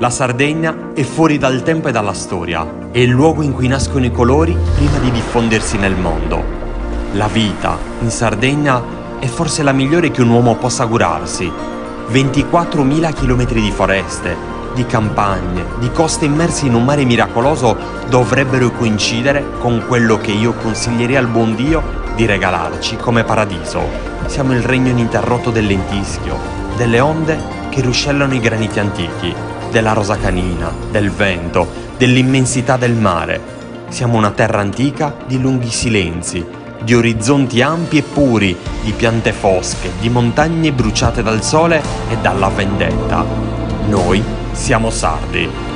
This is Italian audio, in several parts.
La Sardegna è fuori dal tempo e dalla storia. È il luogo in cui nascono i colori prima di diffondersi nel mondo. La vita in Sardegna è forse la migliore che un uomo possa augurarsi. 24.000 chilometri di foreste, di campagne, di coste immerse in un mare miracoloso dovrebbero coincidere con quello che io consiglierei al buon Dio di regalarci come paradiso. Siamo il regno ininterrotto del lentischio, delle onde che ruscellano i graniti antichi, della rosa canina, del vento, dell'immensità del mare. Siamo una terra antica di lunghi silenzi, di orizzonti ampi e puri, di piante fosche, di montagne bruciate dal sole e dalla vendetta. Noi siamo sardi.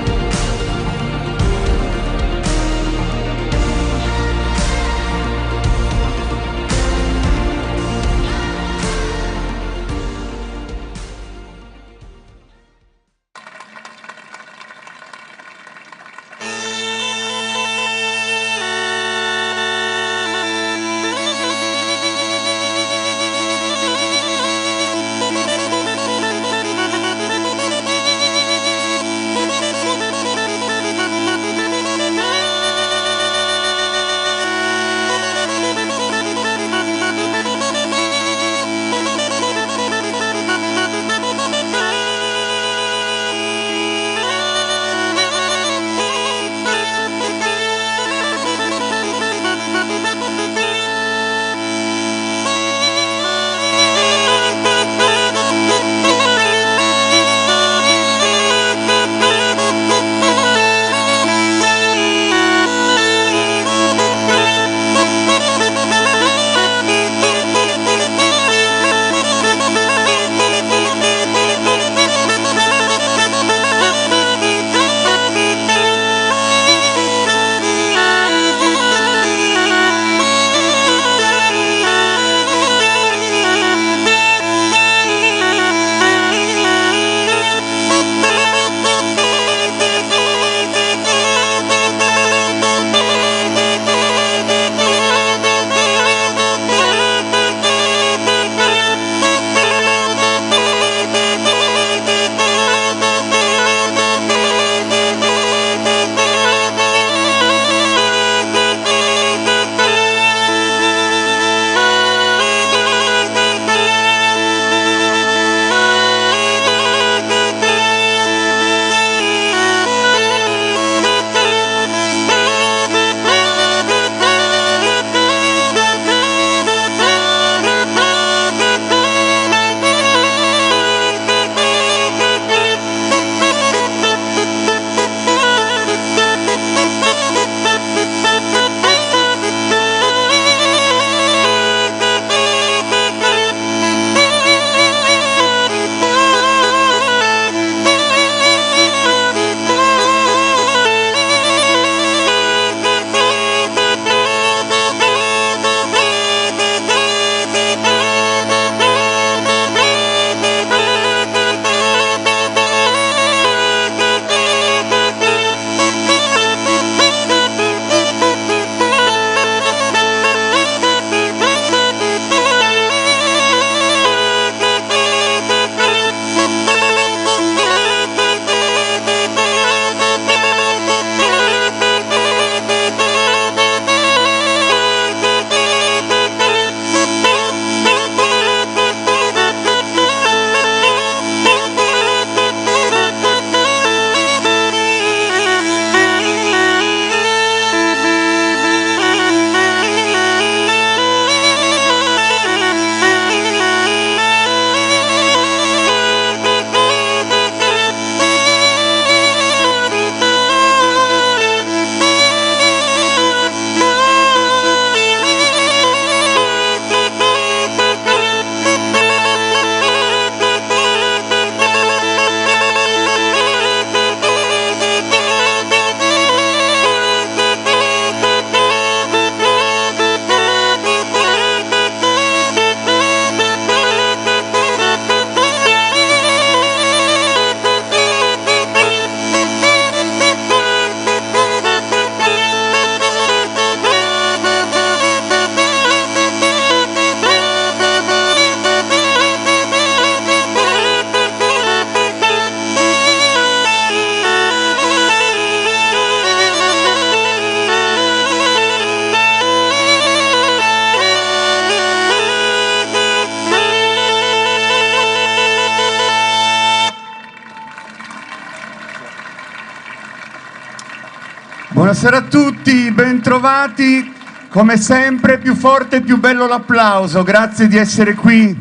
Buonasera a tutti, bentrovati. Come sempre più forte e più bello l'applauso. Grazie di essere qui,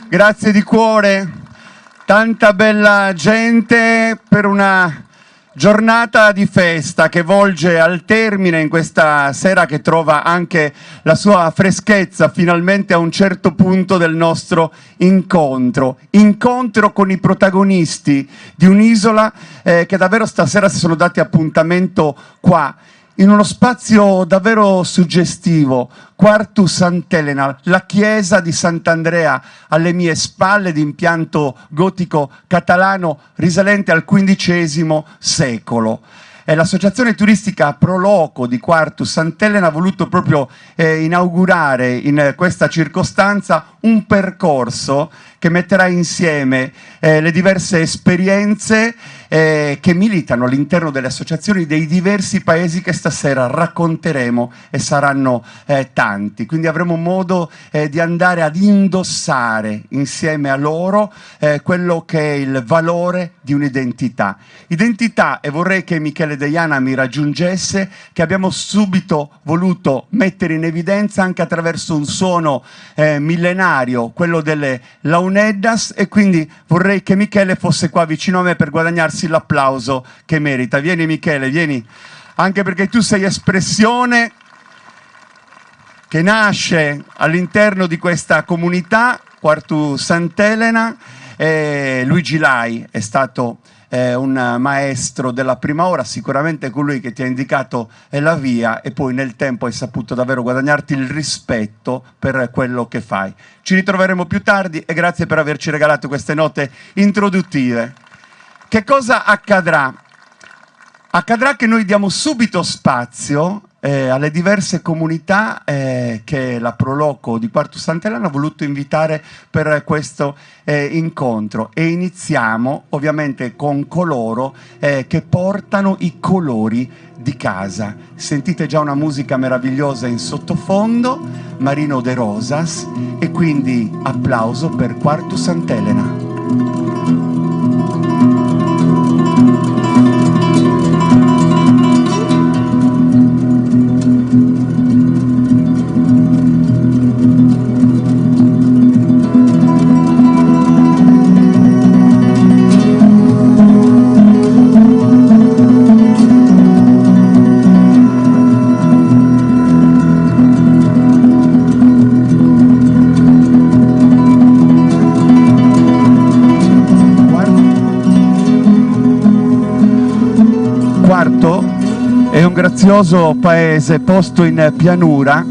grazie di cuore. Tanta bella gente per una giornata di festa che volge al termine in questa sera che trova anche la sua freschezza finalmente a un certo punto del nostro incontro con i protagonisti di un'isola che davvero stasera si sono dati appuntamento qua in uno spazio davvero suggestivo, Quartu Sant'Elena, la chiesa di Sant'Andrea alle mie spalle, di impianto gotico catalano risalente al XV secolo. L'associazione turistica Proloco di Quartu Sant'Elena ha voluto proprio inaugurare in questa circostanza un percorso che metterà insieme le diverse esperienze che militano all'interno delle associazioni dei diversi paesi che stasera racconteremo e saranno tanti. Quindi avremo modo di andare ad indossare insieme a loro quello che è il valore di un'identità. Identità, e vorrei che Michele Deiana mi raggiungesse, che abbiamo subito voluto mettere in evidenza anche attraverso un suono millenario, quello delle launeddas, e quindi vorrei che Michele fosse qua vicino a me per guadagnarsi l'applauso che merita. Vieni Michele, vieni, anche perché tu sei espressione che nasce all'interno di questa comunità, Quartu Sant'Elena. Luigi Lai è stato un maestro della prima ora, sicuramente colui che ti ha indicato la via, e poi nel tempo hai saputo davvero guadagnarti il rispetto per quello che fai. Ci ritroveremo più tardi e grazie per averci regalato queste note introduttive. Che cosa accadrà? Accadrà che noi diamo subito spazio alle diverse comunità che la Proloco di Quartu Sant'Elena ha voluto invitare per questo incontro, e iniziamo ovviamente con coloro che portano i colori di casa. Sentite già una musica meravigliosa in sottofondo, Marino de Rosas, e quindi applauso per Quartu Sant'Elena. È un grazioso paese posto in pianura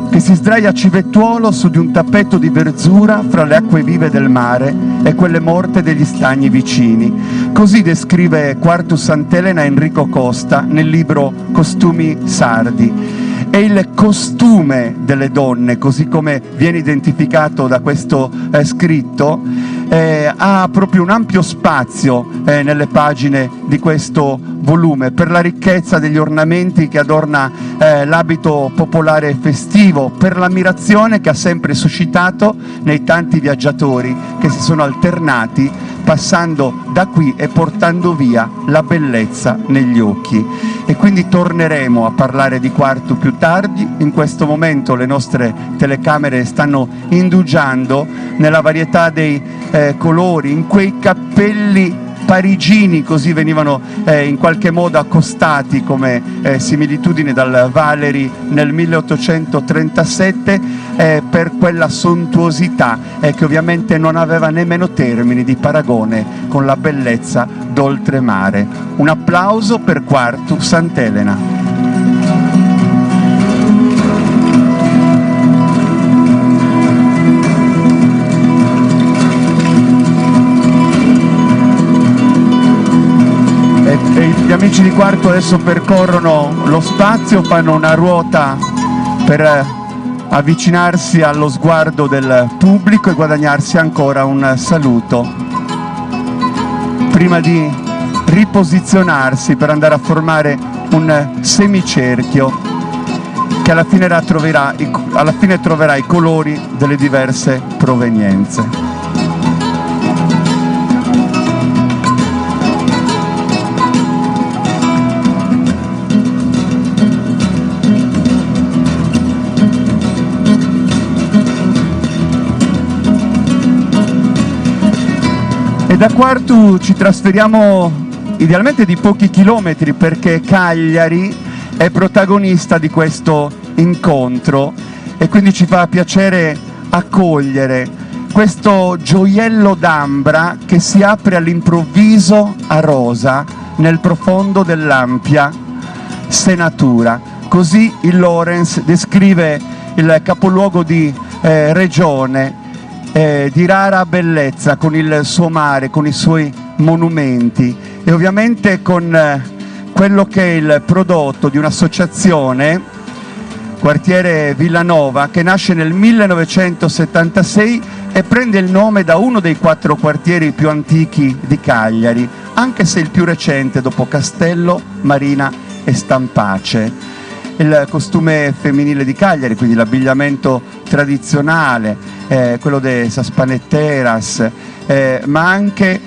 che si sdraia a civettuolo su di un tappeto di verzura fra le acque vive del mare e quelle morte degli stagni vicini. Così descrive Quartu Sant'Elena Enrico Costa nel libro Costumi sardi. E il costume delle donne, così come viene identificato da questo scritto, ha proprio un ampio spazio nelle pagine di questo volume, per la ricchezza degli ornamenti che adorna l'abito popolare festivo, per l'ammirazione che ha sempre suscitato nei tanti viaggiatori che si sono alternati passando da qui e portando via la bellezza negli occhi. E quindi torneremo a parlare di Quartu più tardi. In questo momento le nostre telecamere stanno indugiando nella varietà dei colori, in quei cappelli parigini, così venivano in qualche modo accostati come similitudine dal Valéry nel 1837, per quella sontuosità che ovviamente non aveva nemmeno termini di paragone con la bellezza d'oltremare. Un applauso per Quartu Sant'Elena. Gli amici di Quartu adesso percorrono lo spazio, fanno una ruota per avvicinarsi allo sguardo del pubblico e guadagnarsi ancora un saluto, prima di riposizionarsi per andare a formare un semicerchio che alla fine troverà i colori delle diverse provenienze. da Quartu ci trasferiamo idealmente di pochi chilometri, perché Cagliari è protagonista di questo incontro e quindi ci fa piacere accogliere questo gioiello d'ambra che si apre all'improvviso a rosa nel profondo dell'ampia senatura. Così il Lorenz descrive il capoluogo di regione di rara bellezza, con il suo mare, con i suoi monumenti e ovviamente con quello che è il prodotto di un'associazione, Quartiere Villanova, che nasce nel 1976 e prende il nome da uno dei 4 quartieri più antichi di Cagliari, anche se il più recente dopo Castello, Marina e Stampace. Il costume femminile di Cagliari, quindi l'abbigliamento tradizionale, quello dei Saspanetteras, ma anche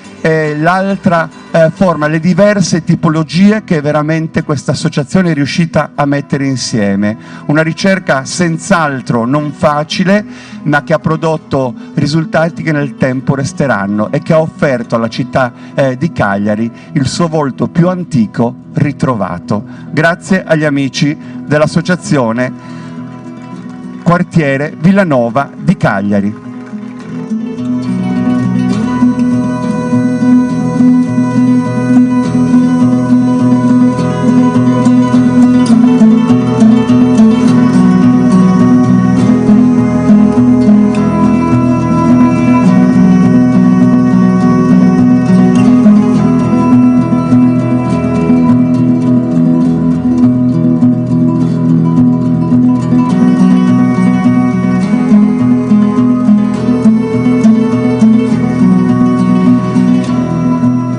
l'altra forma, le diverse tipologie che veramente questa associazione è riuscita a mettere insieme. Una ricerca senz'altro non facile, ma che ha prodotto risultati che nel tempo resteranno e che ha offerto alla città di Cagliari il suo volto più antico ritrovato. Grazie agli amici dell'associazione Quartiere Villanova di Cagliari.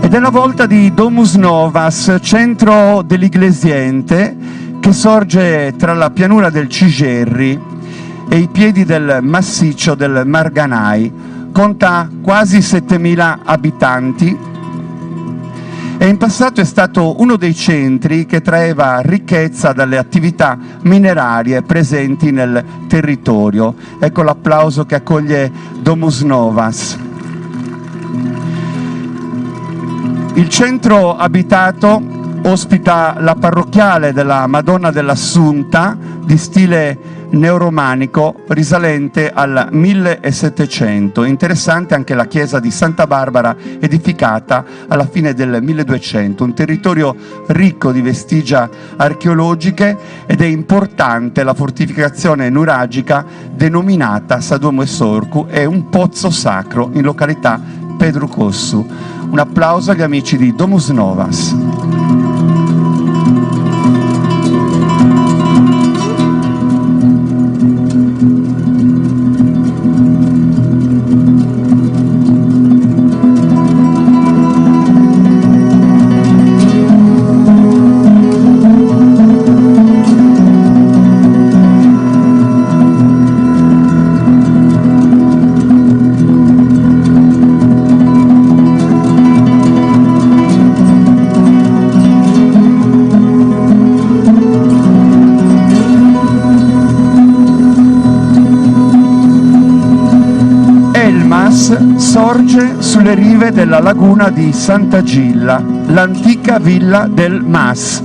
È la volta di Domus Novas, centro dell'Iglesiente, che sorge tra la pianura del Cigerri e i piedi del massiccio del Marganai. Conta quasi 7.000 abitanti e in passato è stato uno dei centri che traeva ricchezza dalle attività minerarie presenti nel territorio. Ecco l'applauso che accoglie Domus Novas. Il centro abitato ospita la parrocchiale della Madonna dell'Assunta di stile neoromanico risalente al 1700. Interessante anche la chiesa di Santa Barbara edificata alla fine del 1200, un territorio ricco di vestigia archeologiche ed è importante la fortificazione nuragica denominata Saduomo e Sorcu e un pozzo sacro in località Pedro Cossu. Un applauso agli amici di Domus Novas. Sorge sulle rive della laguna di Santa Gilla, l'antica villa del Mas.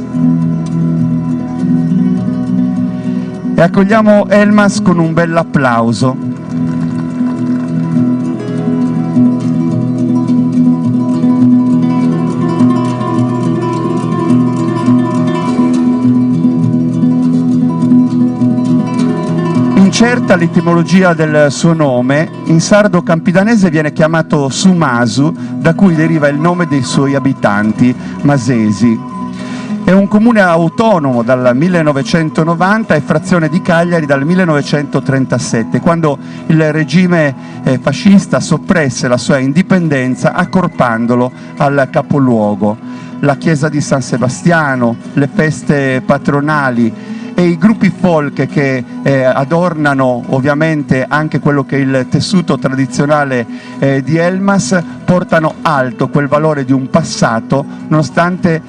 E accogliamo Elmas con un bel applauso. Incerta l'etimologia del suo nome, in sardo campidanese viene chiamato Sumasu, da cui deriva il nome dei suoi abitanti, masesi. È un comune autonomo dal 1990 e frazione di Cagliari dal 1937, quando il regime fascista soppresse la sua indipendenza accorpandolo al capoluogo. La chiesa di San Sebastiano, le feste patronali e i gruppi folk che adornano ovviamente anche quello che è il tessuto tradizionale di Elmas portano alto quel valore di un passato, nonostante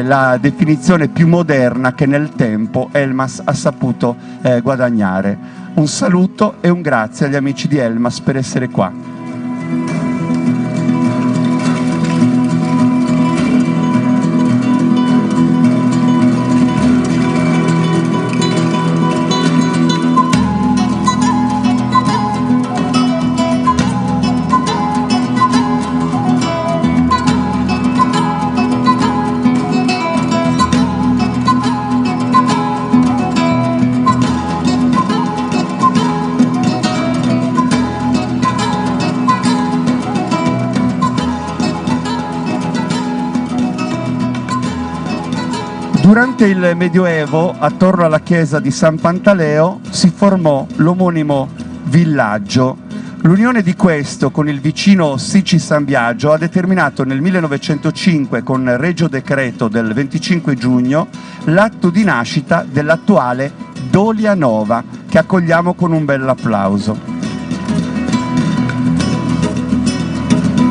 la definizione più moderna che nel tempo Elmas ha saputo guadagnare. Un saluto e un grazie agli amici di Elmas per essere qua. Durante il Medioevo, attorno alla chiesa di San Pantaleo, si formò l'omonimo villaggio. L'unione di questo con il vicino Sici San Biagio ha determinato nel 1905, con regio decreto del 25 giugno, l'atto di nascita dell'attuale Dolianova, che accogliamo con un bel applauso.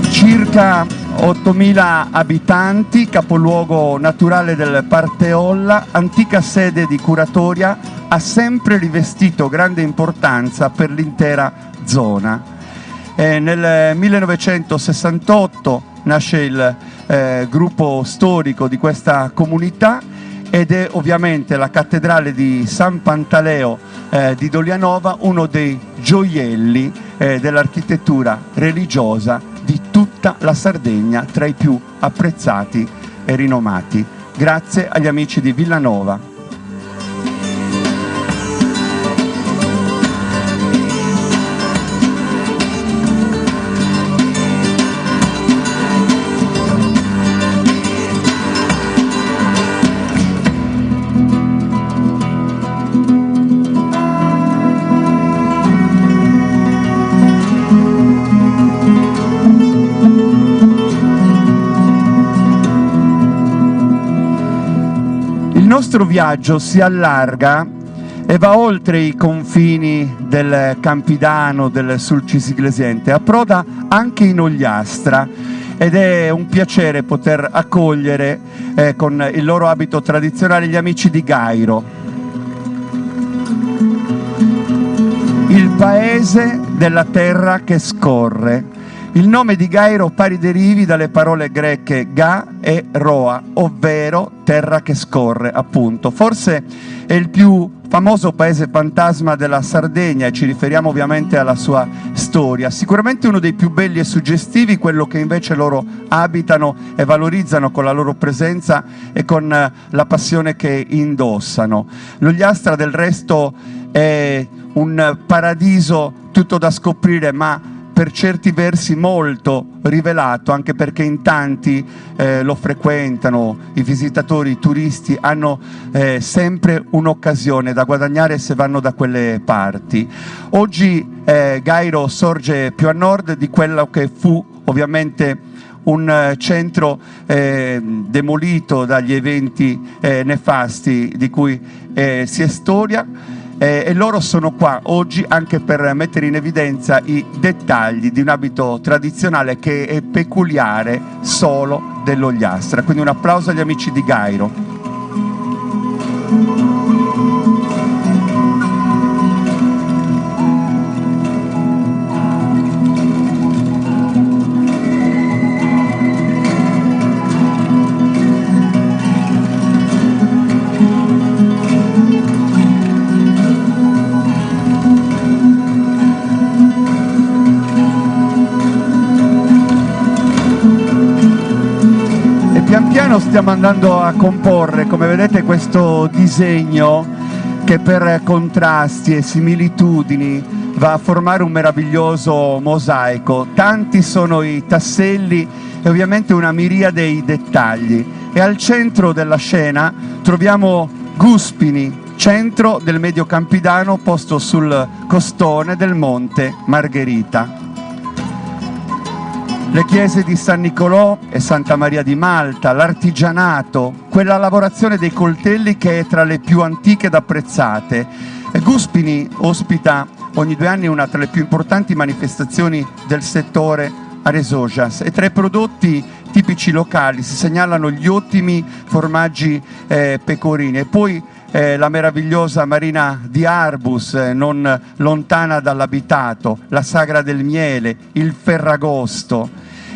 Circa 8.000 abitanti, capoluogo naturale del Parteolla, antica sede di curatoria, ha sempre rivestito grande importanza per l'intera zona. Nel 1968 nasce il gruppo storico di questa comunità ed è ovviamente la cattedrale di San Pantaleo di Dolianova uno dei gioielli dell'architettura religiosa di tutta la Sardegna, tra i più apprezzati e rinomati. Grazie agli amici di Villanova. Il nostro viaggio si allarga e va oltre i confini del Campidano, del Sulcis-Iglesiente, approda anche in Ogliastra ed è un piacere poter accogliere con il loro abito tradizionale gli amici di Gairo. Il paese della terra che scorre. Il nome di Gairo pari derivi dalle parole greche ga e roa, ovvero terra che scorre, appunto. Forse è il più famoso paese fantasma della Sardegna e ci riferiamo ovviamente alla sua storia. Sicuramente uno dei più belli e suggestivi, quello che invece loro abitano e valorizzano con la loro presenza e con la passione che indossano. L'Ogliastra del resto è un paradiso tutto da scoprire, ma per certi versi molto rivelato, anche perché in tanti lo frequentano, i visitatori, i turisti hanno sempre un'occasione da guadagnare se vanno da quelle parti. Oggi Gairo sorge più a nord di quello che fu ovviamente un centro demolito dagli eventi nefasti di cui si è storia. E loro sono qua oggi anche per mettere in evidenza i dettagli di un abito tradizionale che è peculiare solo dell'Ogliastra. Quindi un applauso agli amici di Gairo. Pian piano stiamo andando a comporre, come vedete, questo disegno che per contrasti e similitudini va a formare un meraviglioso mosaico. Tanti sono i tasselli e ovviamente una miriade i dettagli. E al centro della scena troviamo Guspini, centro del Medio Campidano posto sul costone del Monte Margherita. Le chiese di San Nicolò e Santa Maria di Malta, l'artigianato, quella lavorazione dei coltelli che è tra le più antiche ed apprezzate. Guspini ospita ogni 2 anni una tra le più importanti manifestazioni del settore Aresogias e tra i prodotti tipici locali si segnalano gli ottimi formaggi pecorini e poi la meravigliosa marina di Arbus, non lontana dall'abitato, la sagra del miele, il ferragosto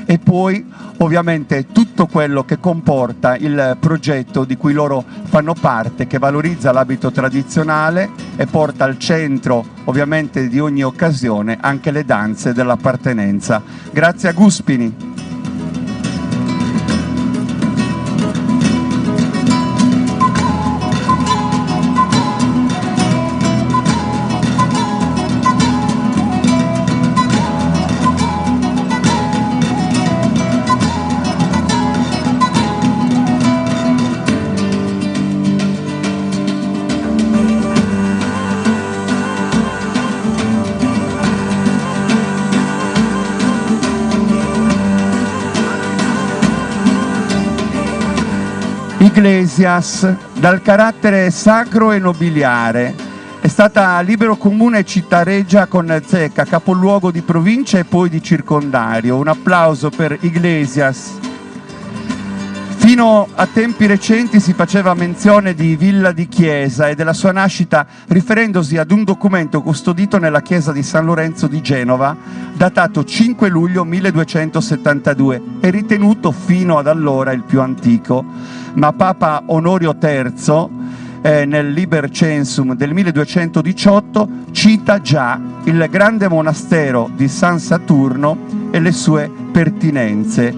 e poi ovviamente tutto quello che comporta il progetto di cui loro fanno parte, che valorizza l'abito tradizionale e porta al centro ovviamente di ogni occasione anche le danze dell'appartenenza. Grazie a Guspini. Iglesias, dal carattere sacro e nobiliare, è stata libero comune città regia con Zecca, capoluogo di provincia e poi di circondario. Un applauso per Iglesias. Fino a tempi recenti si faceva menzione di villa di chiesa e della sua nascita riferendosi ad un documento custodito nella chiesa di San Lorenzo di Genova, datato 5 luglio 1272 e ritenuto fino ad allora il più antico. Ma Papa Onorio III, nel Liber Censum del 1218, cita già il grande monastero di San Saturno e le sue pertinenze.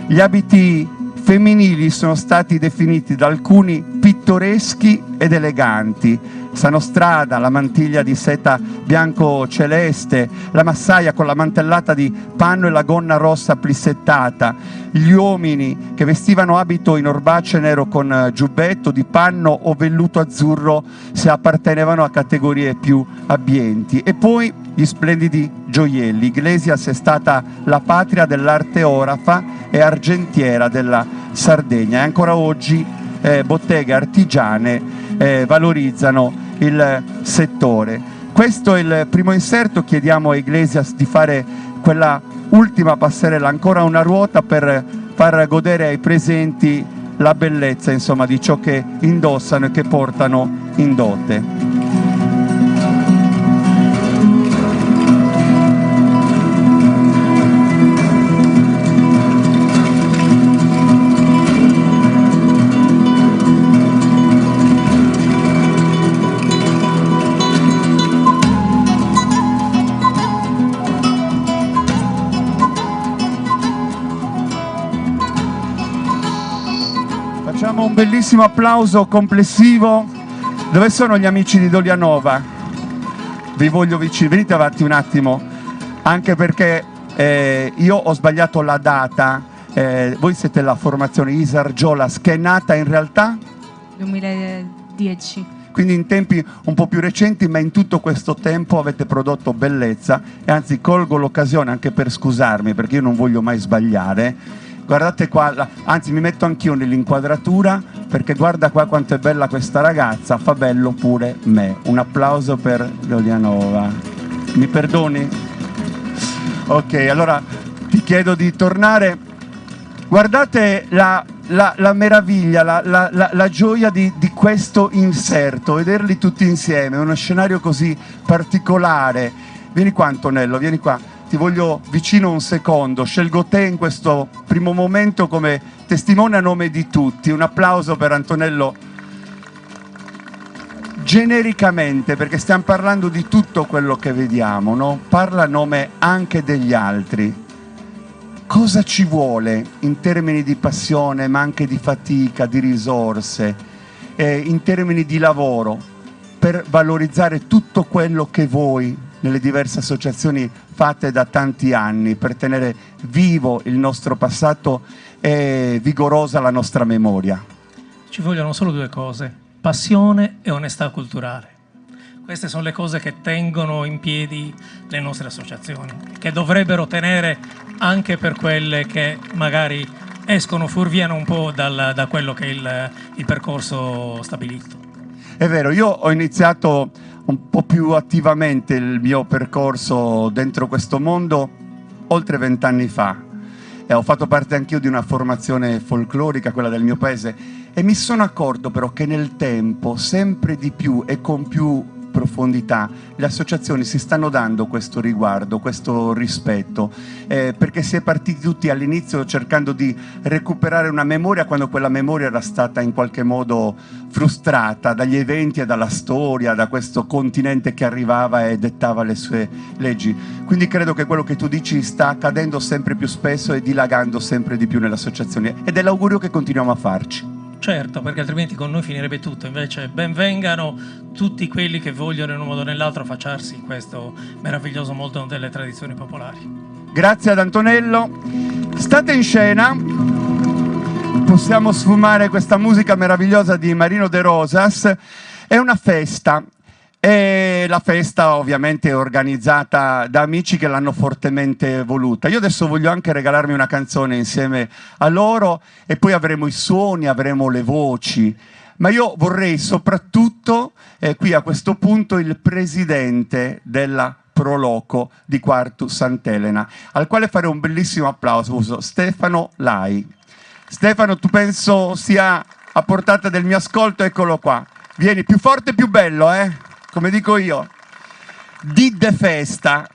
Gli abiti femminili sono stati definiti da alcuni pittoreschi ed eleganti. Sanostrada, la mantiglia di seta bianco-celeste, la massaia con la mantellata di panno e la gonna rossa plissettata, gli uomini che vestivano abito in orbace nero con giubbetto di panno o velluto azzurro se appartenevano a categorie più abbienti. E poi gli splendidi gioielli. Iglesias è stata la patria dell'arte orafa e argentiera della Sardegna e ancora oggi botteghe artigiane valorizzano il settore. Questo è il primo inserto. Chiediamo a Iglesias di fare quella ultima passerella, ancora una ruota, per far godere ai presenti la bellezza, insomma, di ciò che indossano e che portano in dote. Facciamo un bellissimo applauso complessivo. Dove sono gli amici di Dolianova? Vi voglio vicino, venite avanti un attimo, anche perché io ho sbagliato la data. Voi siete la formazione Isar Giolas, che è nata in realtà 2010. Quindi in tempi un po' più recenti, ma in tutto questo tempo avete prodotto bellezza. E anzi colgo l'occasione anche per scusarmi, perché io non voglio mai sbagliare. Guardate qua, anzi mi metto anch'io nell'inquadratura, perché guarda qua quanto è bella questa ragazza, fa bello pure me. Un applauso per Dolianova. Mi perdoni? Ok, allora ti chiedo di tornare. Guardate la meraviglia, la gioia di questo inserto, vederli tutti insieme, uno scenario così particolare. Vieni qua Antonello, vieni qua. Ti voglio vicino un secondo, scelgo te in questo primo momento come testimone a nome di tutti. Un applauso per Antonello. Genericamente, perché stiamo parlando di tutto quello che vediamo, no? Parla a nome anche degli altri. Cosa ci vuole in termini di passione, ma anche di fatica, di risorse, in termini di lavoro, per valorizzare tutto quello che voi nelle diverse associazioni fate da tanti anni, per tenere vivo il nostro passato e vigorosa la nostra memoria? Ci vogliono solo due cose: passione e onestà culturale. Queste sono le cose che tengono in piedi le nostre associazioni, che dovrebbero tenere anche per quelle che magari escono, fuorviano un po' da quello che è il percorso stabilito. È vero, io ho iniziato un po' più attivamente il mio percorso dentro questo mondo oltre 20 anni fa. E ho fatto parte anch'io di una formazione folclorica, quella del mio paese, e mi sono accorto però che nel tempo, sempre di più e con più profondità, le associazioni si stanno dando questo riguardo, questo rispetto, perché si è partiti tutti all'inizio cercando di recuperare una memoria quando quella memoria era stata in qualche modo frustrata dagli eventi e dalla storia, da questo continente che arrivava e dettava le sue leggi. Quindi credo che quello che tu dici sta accadendo sempre più spesso e dilagando sempre di più nelle associazioni, ed è l'augurio che continuiamo a farci. Certo, perché altrimenti con noi finirebbe tutto. Invece benvengano tutti quelli che vogliono in un modo o nell'altro affacciarsi in questo meraviglioso mondo delle tradizioni popolari. Grazie ad Antonello. State in scena. Possiamo sfumare questa musica meravigliosa di Marino De Rosas. È una festa. E la festa ovviamente è organizzata da amici che l'hanno fortemente voluta. Io adesso voglio anche regalarmi una canzone insieme a loro e poi avremo i suoni, avremo le voci. Ma io vorrei soprattutto, qui a questo punto, il presidente della Proloco di Quartu Sant'Elena, al quale fare un bellissimo applauso, Stefano Lai. Stefano, tu penso sia a portata del mio ascolto? Eccolo qua. Vieni, più forte e più bello, come dico io. Did festa,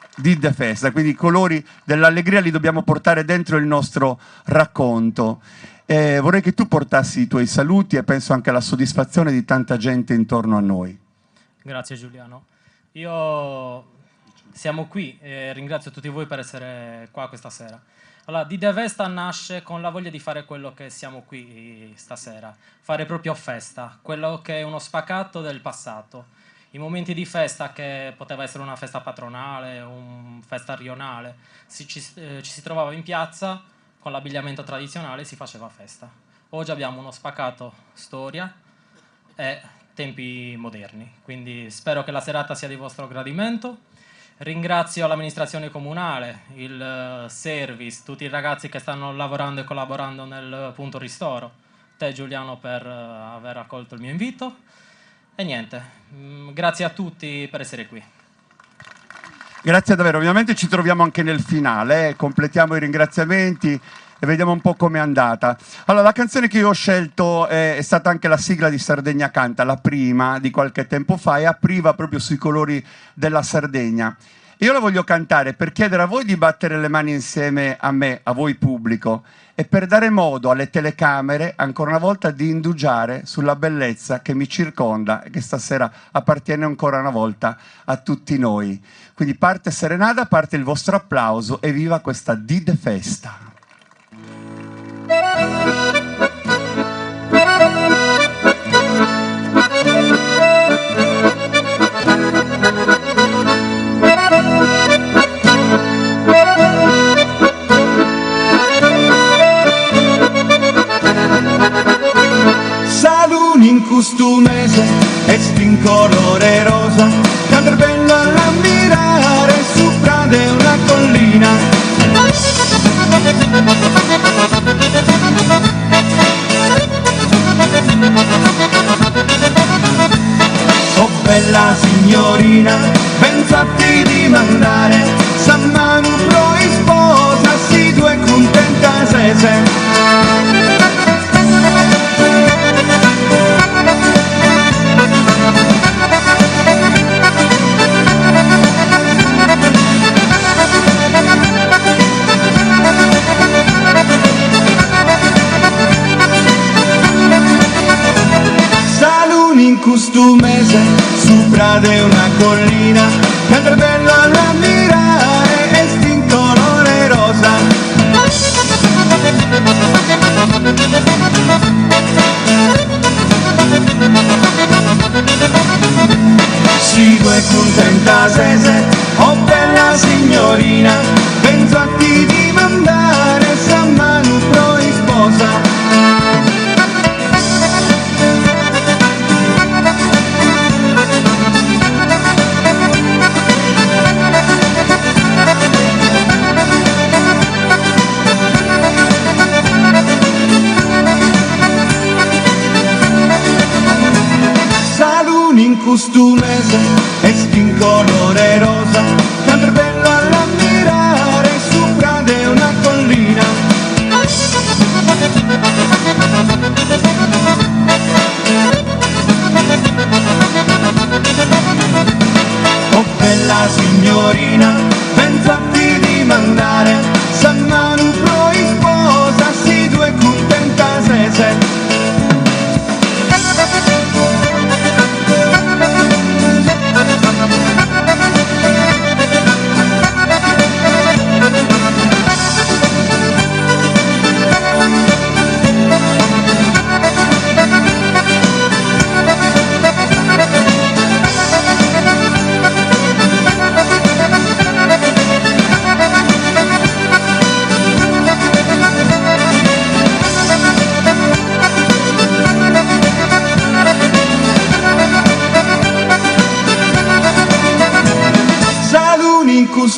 quindi i colori dell'allegria li dobbiamo portare dentro il nostro racconto. Vorrei che tu portassi i tuoi saluti e penso anche alla soddisfazione di tanta gente intorno a noi. Grazie Giuliano. Siamo qui e ringrazio tutti voi per essere qua questa sera. Allora, Di De Festa nasce con la voglia di fare quello che siamo qui stasera, fare proprio festa, quello che è uno spaccato del passato. I momenti di festa, che poteva essere una festa patronale, una festa rionale, ci si trovava in piazza con l'abbigliamento tradizionale e si faceva festa. Oggi abbiamo uno spaccato storia e tempi moderni, quindi spero che la serata sia di vostro gradimento. Ringrazio l'amministrazione comunale, il service, tutti i ragazzi che stanno lavorando e collaborando nel punto ristoro, te Giuliano per aver accolto il mio invito e niente, grazie a tutti per essere qui. Grazie davvero, ovviamente ci troviamo anche nel finale, completiamo i ringraziamenti e vediamo un po' com'è andata. Allora, la canzone che io ho scelto è stata anche la sigla di Sardegna Canta, la prima di qualche tempo fa, e apriva proprio sui colori della Sardegna. Io la voglio cantare per chiedere a voi di battere le mani insieme a me, a voi pubblico, e per dare modo alle telecamere, ancora una volta, di indugiare sulla bellezza che mi circonda e che stasera appartiene ancora una volta a tutti noi. Quindi parte Serenada, parte il vostro applauso e viva questa Di De Festa. Saluni in costumese e in colore rosa, tanto bello all'ammirare sopra di una collina. Oh bella signorina, pensate di mandare San Manu pro in sposa, si due contenta sese. In costumese sopra di una collina, tanto bello all'ammirare e in colore rosa. Si due contenta sese, oh bella signorina, penso a ti di mandare San Manu pro in sposa. In costumese e in colore rosa, tanto bello all'ammirare sopra di una collina. Oh bella signorina, pensate di mandare San Manu pro in sposa, si due contenta sese.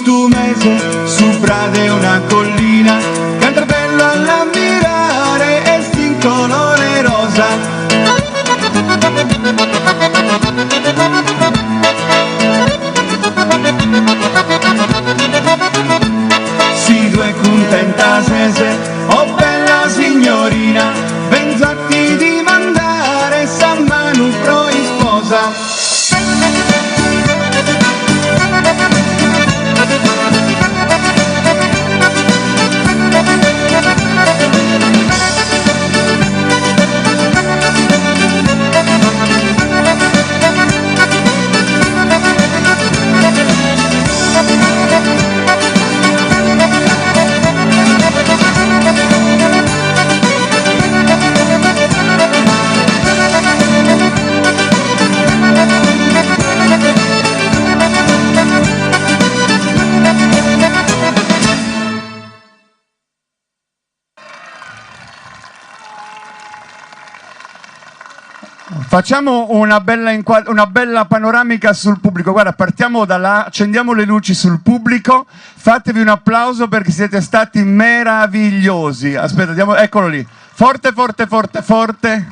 stu mese, su prade una collina, cantar bello all'ammirare e sti colore rosa. Si due contenta sese, oh bella signorina, benzatti di mandare San Manu pro in sposa. Facciamo una bella panoramica sul pubblico. Guarda, partiamo da là, accendiamo le luci sul pubblico, fatevi un applauso perché siete stati meravigliosi. Aspetta, eccolo lì. Forte, forte, forte, forte.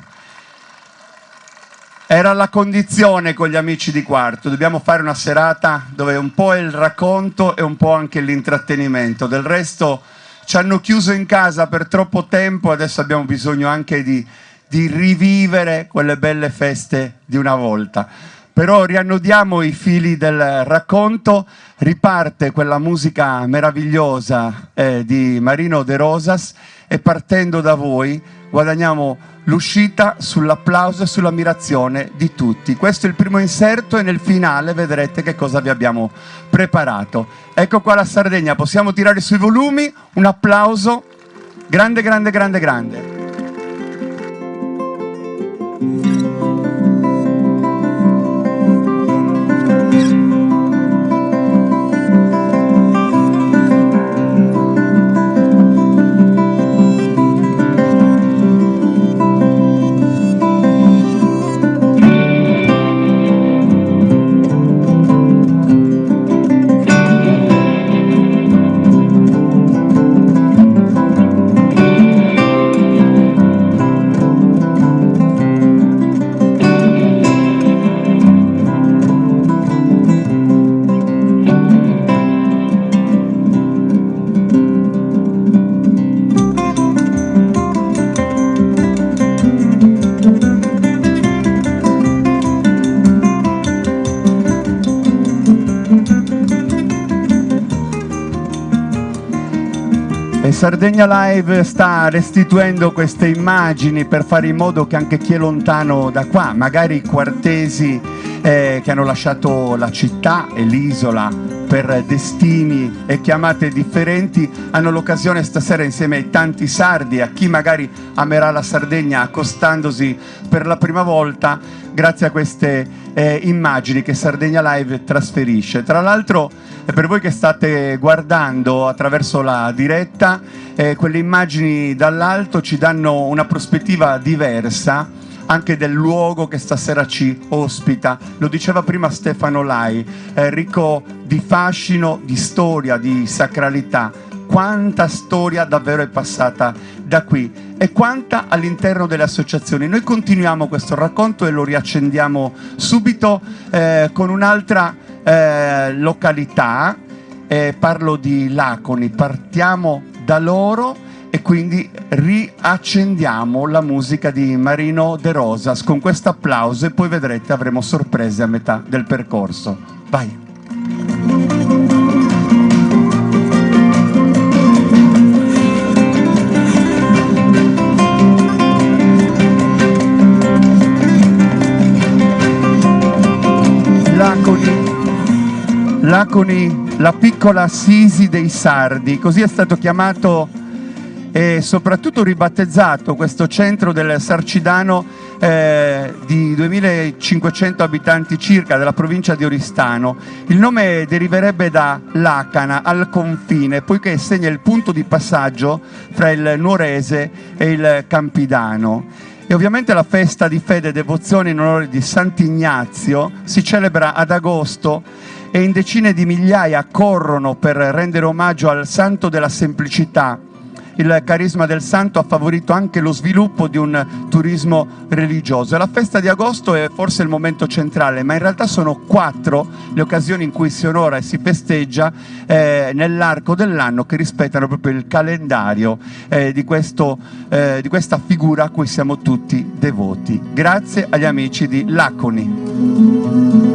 Era la condizione con gli amici di quarto. Dobbiamo fare una serata dove un po' è il racconto e un po' anche l'intrattenimento. Del resto ci hanno chiuso in casa per troppo tempo, adesso abbiamo bisogno anche di rivivere quelle belle feste di una volta. Però riannodiamo i fili del racconto, riparte quella musica meravigliosa di Marino De Rosas e partendo da voi guadagniamo l'uscita sull'applauso e sull'ammirazione di tutti. Questo è il primo inserto e nel finale vedrete che cosa vi abbiamo preparato. Ecco qua la Sardegna, possiamo tirare sui volumi, un applauso, grande, grande, grande, grande. Sardegna Live sta restituendo queste immagini per fare in modo che anche chi è lontano da qua, magari i quartesi che hanno lasciato la città e l'isola per destini e chiamate differenti, hanno l'occasione stasera insieme ai tanti sardi, a chi magari amerà la Sardegna accostandosi per la prima volta, grazie a queste immagini che Sardegna Live trasferisce. Tra l'altro, per voi che state guardando attraverso la diretta, quelle immagini dall'alto ci danno una prospettiva diversa anche del luogo che stasera ci ospita. Lo diceva prima Stefano Lai, ricco di fascino, di storia, di sacralità. Quanta storia davvero è passata da qui e quanta all'interno delle associazioni. Noi continuiamo questo racconto e lo riaccendiamo subito con un'altra località, parlo di Laconi, partiamo da loro e quindi riaccendiamo la musica di Marino De Rosas con questo applauso e poi vedrete avremo sorprese a metà del percorso. Vai! Laconi, la piccola Assisi dei Sardi, così è stato chiamato e soprattutto ribattezzato questo centro del Sarcidano di 2500 abitanti circa della provincia di Oristano. Il nome deriverebbe da Lacana, al confine, poiché segna il punto di passaggio fra il Nuorese e il Campidano. E ovviamente la festa di fede e devozione in onore di Sant'Ignazio si celebra ad agosto e in decine di migliaia corrono per rendere omaggio al santo della semplicità. Il carisma del santo ha favorito anche lo sviluppo di un turismo religioso. La festa di agosto è forse il momento centrale, ma in realtà sono 4 le occasioni in cui si onora e si festeggia nell'arco dell'anno, che rispettano proprio il calendario di questa figura a cui siamo tutti devoti. Grazie agli amici di Laconi.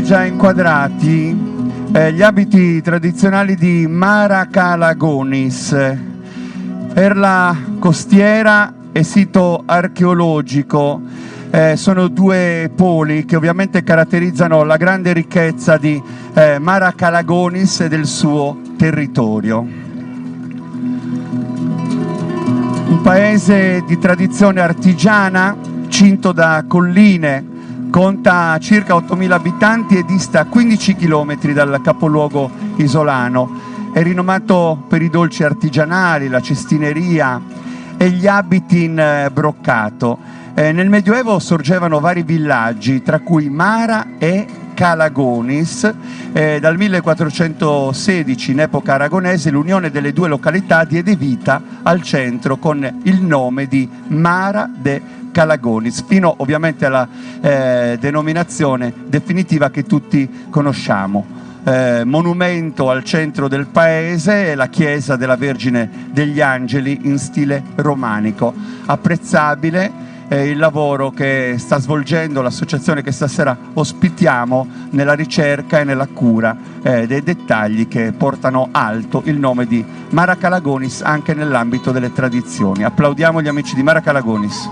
Già inquadrati gli abiti tradizionali di Mara Calagonis, perla costiera e sito archeologico. Sono 2 poli che ovviamente caratterizzano la grande ricchezza di Mara Calagonis e del suo territorio. Un paese di tradizione artigiana, cinto da colline, conta circa 8.000 abitanti e dista 15 km dal capoluogo isolano. È rinomato per i dolci artigianali, la cestineria e gli abiti in broccato. Nel Medioevo sorgevano vari villaggi, tra cui Mara e Calagonis. Dal 1416, in epoca aragonese, l'unione delle 2 località diede vita al centro con il nome di Mara de Calagonis, fino ovviamente alla denominazione definitiva che tutti conosciamo. Monumento al centro del paese è la chiesa della Vergine degli Angeli in stile romanico. Apprezzabile il lavoro che sta svolgendo l'associazione che stasera ospitiamo nella ricerca e nella cura dei dettagli che portano alto il nome di Mara Calagonis anche nell'ambito delle tradizioni. Applaudiamo gli amici di Mara Calagonis.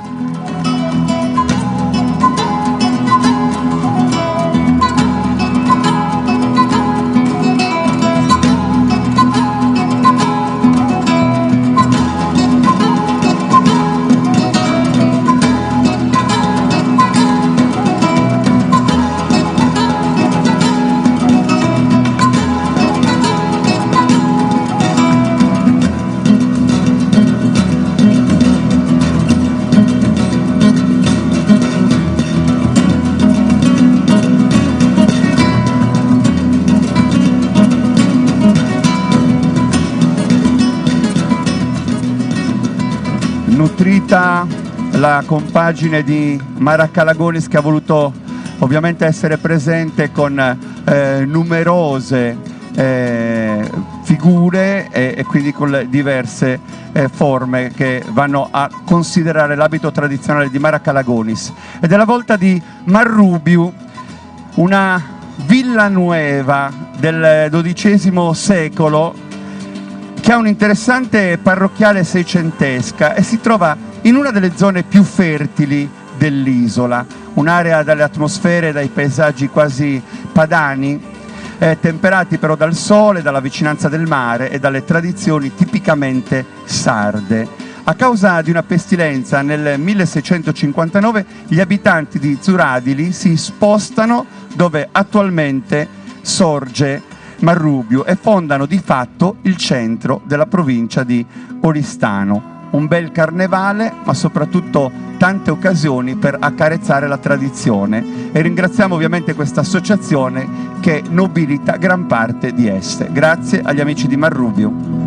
Nutrita la compagine di Mara Calagonis, che ha voluto ovviamente essere presente con numerose figure e quindi con diverse forme che vanno a considerare l'abito tradizionale di Mara Calagonis. Ed è la volta di Marrubiu, una villa nuova del XII secolo che ha un'interessante parrocchiale seicentesca e si trova in una delle zone più fertili dell'isola, un'area dalle atmosfere e dai paesaggi quasi padani, temperati però dal sole, dalla vicinanza del mare e dalle tradizioni tipicamente sarde. A causa di una pestilenza nel 1659 gli abitanti di Zuradili si spostano dove attualmente sorge Marrubiu e fondano di fatto il centro della provincia di Oristano. Un bel carnevale, ma soprattutto tante occasioni per accarezzare la tradizione, e ringraziamo ovviamente questa associazione che nobilita gran parte di esse. Grazie agli amici di Marrubiu.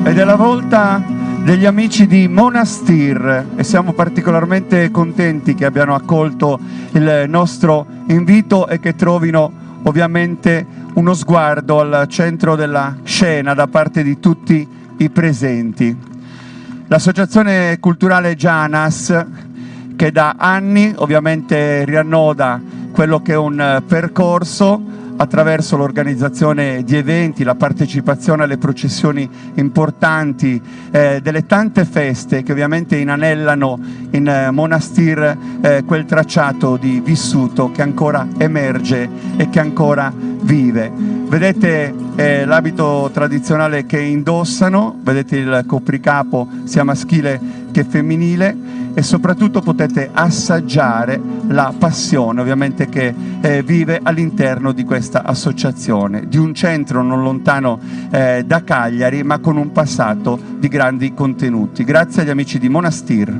Ed è la volta degli amici di Monastir e siamo particolarmente contenti che abbiano accolto il nostro invito e che trovino ovviamente uno sguardo al centro della scena da parte di tutti i presenti. L'Associazione Culturale Janas, che da anni ovviamente riannoda quello che è un percorso attraverso l'organizzazione di eventi, la partecipazione alle processioni importanti, delle tante feste che ovviamente inanellano in Monastir quel tracciato di vissuto che ancora emerge e che ancora vive. Vedete l'abito tradizionale che indossano, vedete il copricapo sia maschile che femminile, e soprattutto potete assaggiare la passione ovviamente che vive all'interno di questa associazione, di un centro non lontano da Cagliari, ma con un passato di grandi contenuti. Grazie agli amici di Monastir.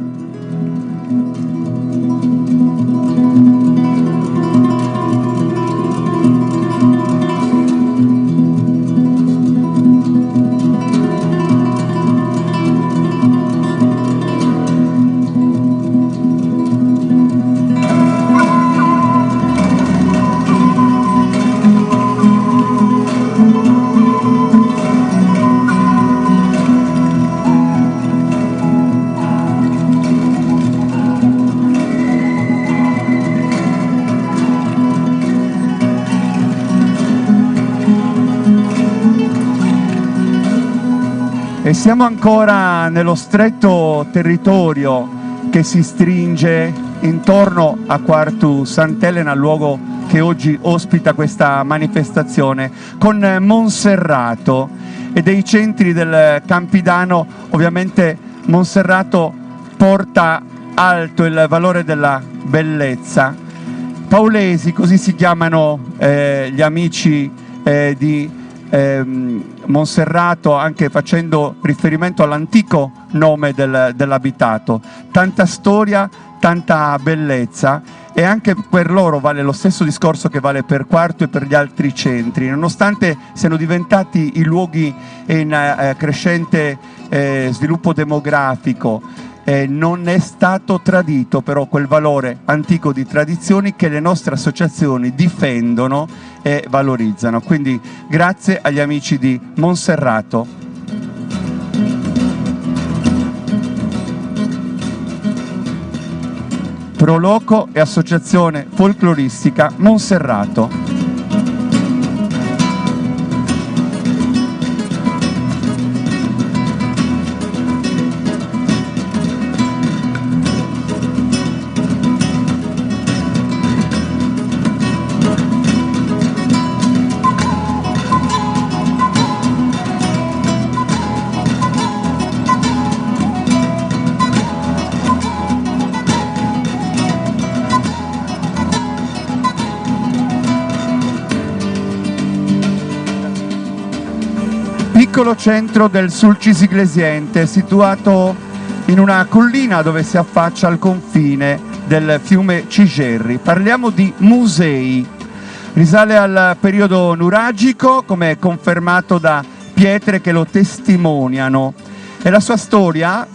E siamo ancora nello stretto territorio che si stringe intorno a Quartu Sant'Elena, luogo che oggi ospita questa manifestazione, con Monserrato e dei centri del Campidano. Ovviamente Monserrato porta alto il valore della bellezza. Paolesi, così si chiamano gli amici di Monserrato, anche facendo riferimento all'antico nome dell'abitato. Tanta storia, tanta bellezza, e anche per loro vale lo stesso discorso che vale per Quartu e per gli altri centri. Nonostante siano diventati i luoghi in crescente sviluppo demografico, non è stato tradito però quel valore antico di tradizioni che le nostre associazioni difendono e valorizzano. Quindi grazie agli amici di Monserrato. Proloco e Associazione Folcloristica Monserrato. Piccolo centro del Sulcis Iglesiente, situato in una collina dove si affaccia al confine del fiume Cigerri. Parliamo di musei. Risale al periodo nuragico, come confermato da pietre che lo testimoniano, e la sua storia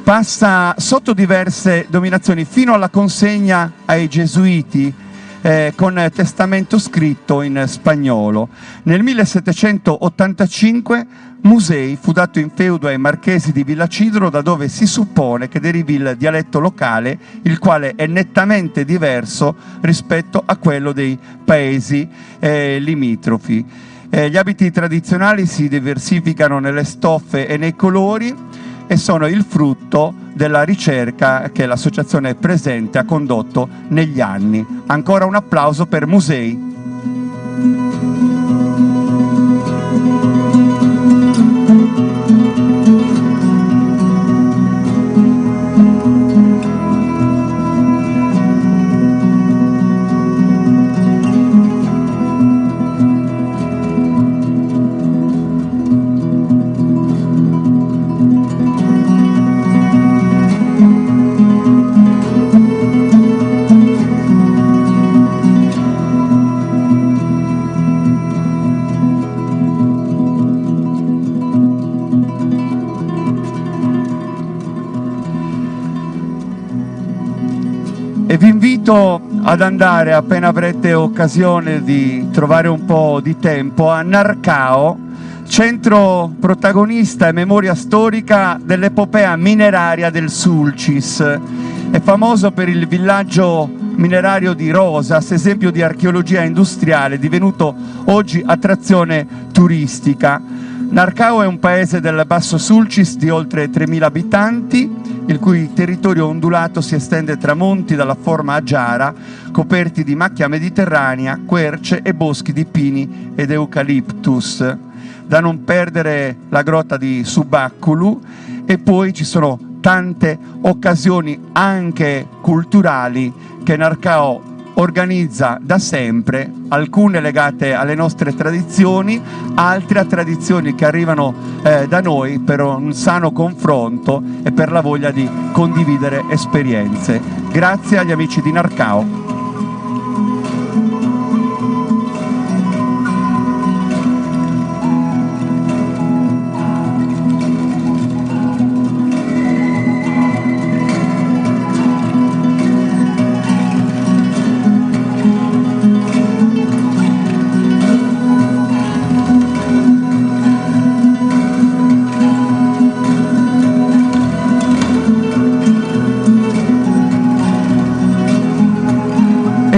passa sotto diverse dominazioni fino alla consegna ai Gesuiti, con testamento scritto in spagnolo. Nel 1785 Musei fu dato in feudo ai marchesi di Villacidro, da dove si suppone che derivi il dialetto locale, il quale è nettamente diverso rispetto a quello dei paesi limitrofi. Gli abiti tradizionali si diversificano nelle stoffe e nei colori e sono il frutto della ricerca che l'associazione presente ha condotto negli anni. Ancora un applauso per Musei. E vi invito ad andare, appena avrete occasione di trovare un po' di tempo, a Narcao, centro protagonista e memoria storica dell'epopea mineraria del Sulcis. È famoso per il villaggio minerario di Rosas, esempio di archeologia industriale, divenuto oggi attrazione turistica. Narcao è un paese del Basso Sulcis di oltre 3.000 abitanti, il cui territorio ondulato si estende tra monti dalla forma a giara, coperti di macchia mediterranea, querce e boschi di pini ed eucaliptus. Da non perdere la grotta di Subacculu, e poi ci sono tante occasioni anche culturali che Narcao organizza da sempre, alcune legate alle nostre tradizioni, altre a tradizioni che arrivano da noi per un sano confronto e per la voglia di condividere esperienze. Grazie agli amici di Narcao.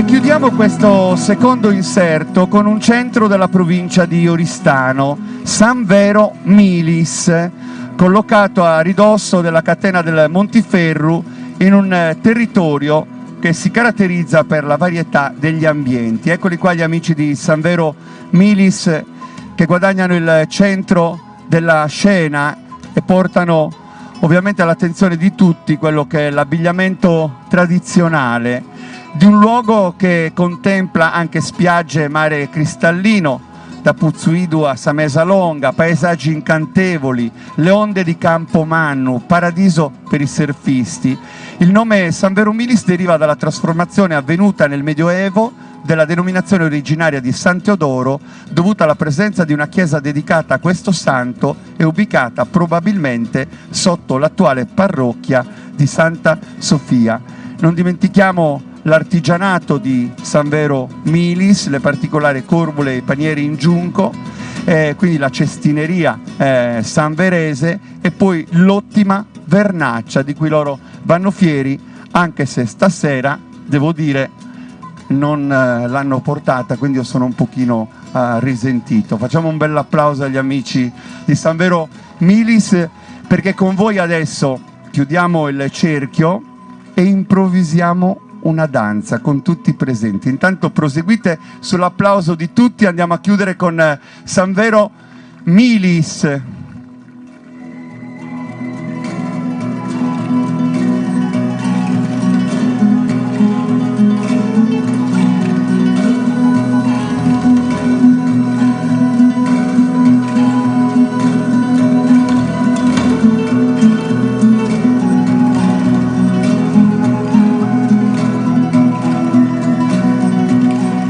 Chiudiamo questo secondo inserto con un centro della provincia di Oristano, San Vero Milis, collocato a ridosso della catena del Montiferru in un territorio che si caratterizza per la varietà degli ambienti. Eccoli qua gli amici di San Vero Milis che guadagnano il centro della scena e portano ovviamente all'attenzione di tutti quello che è l'abbigliamento tradizionale di un luogo che contempla anche spiagge e mare cristallino, da Puzzuidu a Samesa Longa, paesaggi incantevoli, le onde di Campomannu, paradiso per i surfisti. Il nome San Vero Milis deriva dalla trasformazione avvenuta nel Medioevo della denominazione originaria di San Teodoro, dovuta alla presenza di una chiesa dedicata a questo santo e ubicata probabilmente sotto l'attuale parrocchia di Santa Sofia. Non dimentichiamo l'artigianato di San Vero Milis, le particolari corbule e i panieri in giunco, quindi la cestineria sanverese e poi l'ottima vernaccia di cui loro vanno fieri, anche se stasera, devo dire, non l'hanno portata, quindi io sono un pochino risentito. Facciamo un bel applauso agli amici di San Vero Milis, perché con voi adesso chiudiamo il cerchio e improvvisiamo una danza con tutti presenti. Intanto proseguite sull'applauso di tutti, andiamo a chiudere con San Vero Milis.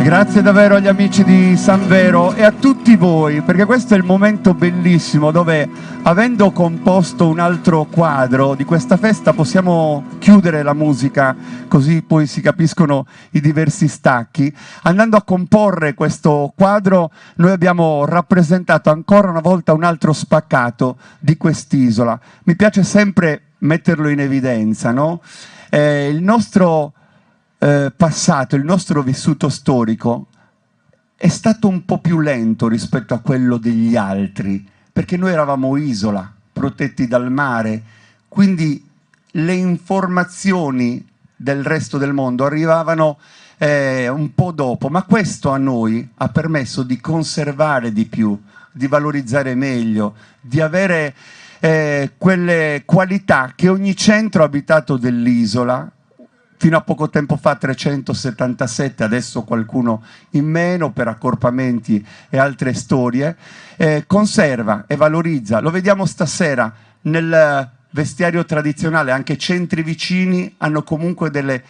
Grazie davvero agli amici di San Vero e a tutti voi, perché questo è il momento bellissimo dove, avendo composto un altro quadro di questa festa, possiamo chiudere la musica, così poi si capiscono i diversi stacchi. Andando a comporre questo quadro, noi abbiamo rappresentato ancora una volta un altro spaccato di quest'isola. Mi piace sempre metterlo in evidenza, no? Il nostro passato, il nostro vissuto storico è stato un po' più lento rispetto a quello degli altri, perché noi eravamo isola, protetti dal mare, quindi le informazioni del resto del mondo arrivavano un po' dopo, ma questo a noi ha permesso di conservare di più, di valorizzare meglio, di avere quelle qualità che ogni centro abitato dell'isola, fino a poco tempo fa 377, adesso qualcuno in meno per accorpamenti e altre storie, conserva e valorizza. Lo vediamo stasera nel vestiario tradizionale, anche centri vicini hanno comunque delle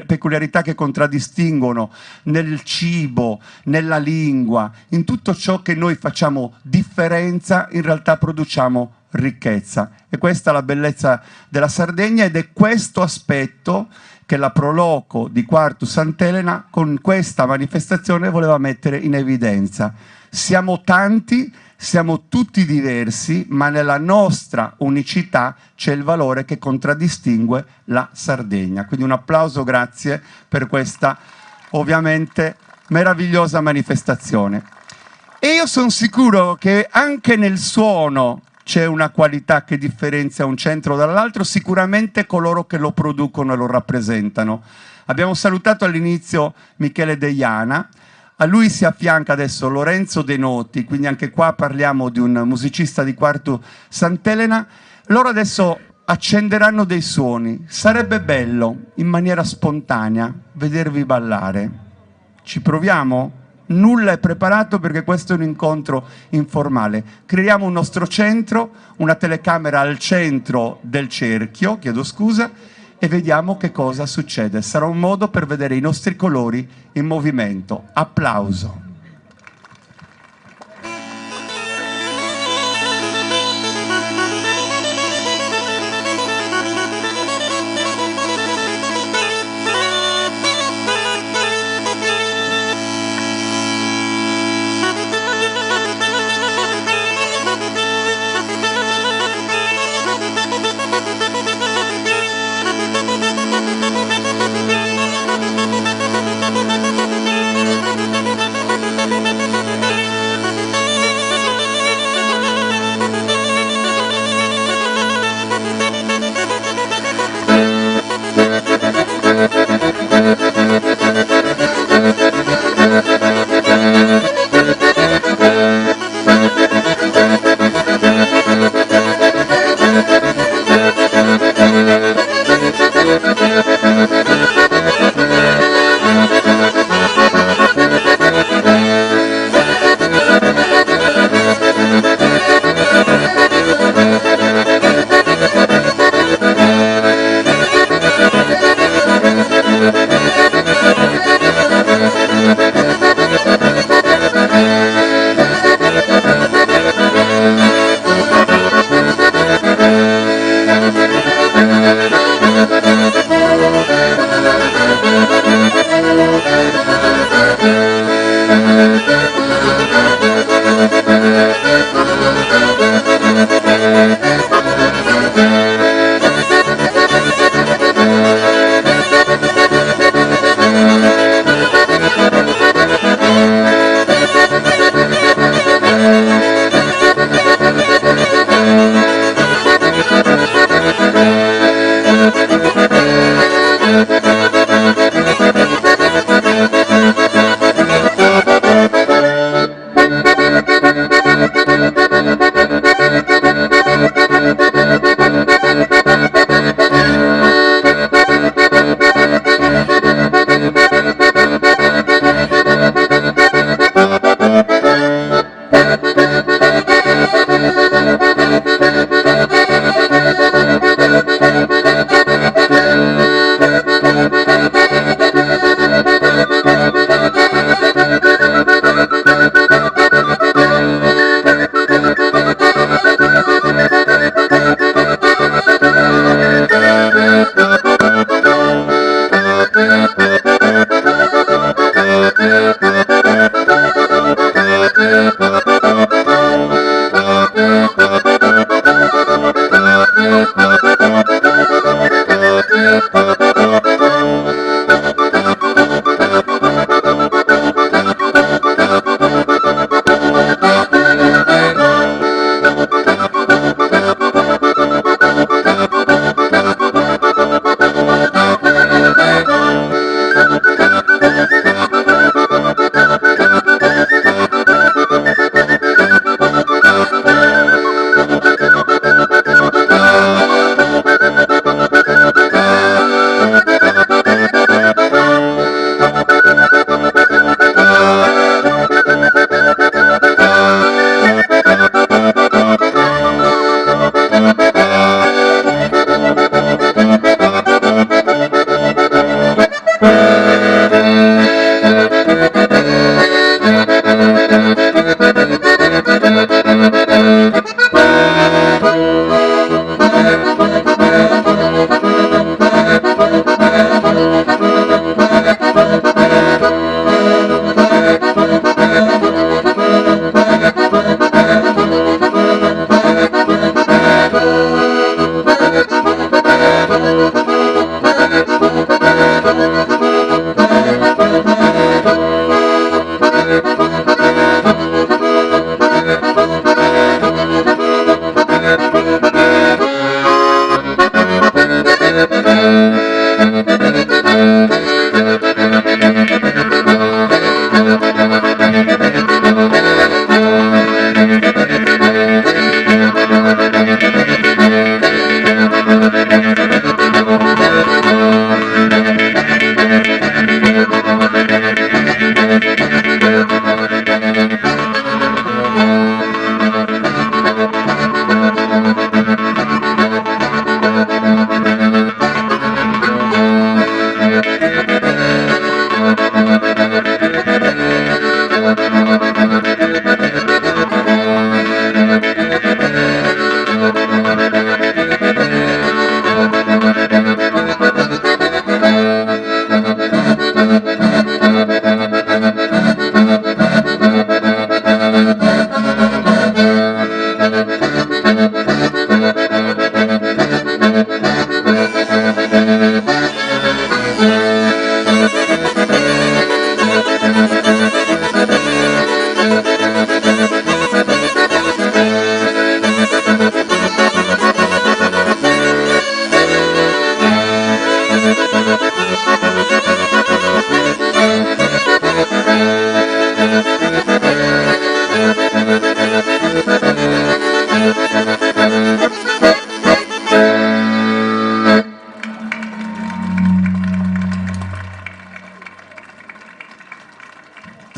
peculiarità che contraddistinguono nel cibo, nella lingua, in tutto ciò che noi facciamo differenza, in realtà produciamo ricchezza. E questa è la bellezza della Sardegna ed è questo aspetto che la Proloco di Quartu Sant'Elena con questa manifestazione voleva mettere in evidenza. Siamo tanti, siamo tutti diversi, ma nella nostra unicità c'è il valore che contraddistingue la Sardegna. Quindi un applauso, grazie per questa ovviamente meravigliosa manifestazione. E io sono sicuro che anche nel suono c'è una qualità che differenzia un centro dall'altro, sicuramente coloro che lo producono e lo rappresentano. Abbiamo salutato all'inizio Michele Deiana, a lui si affianca adesso Lorenzo De Noti, quindi anche qua parliamo di un musicista di Quartu Sant'Elena. Loro adesso accenderanno dei suoni. Sarebbe bello, in maniera spontanea, vedervi ballare. Ci proviamo? Nulla è preparato perché questo è un incontro informale. Creiamo un nostro centro, una telecamera al centro del cerchio, chiedo scusa, e vediamo che cosa succede. Sarà un modo per vedere i nostri colori in movimento. Applauso.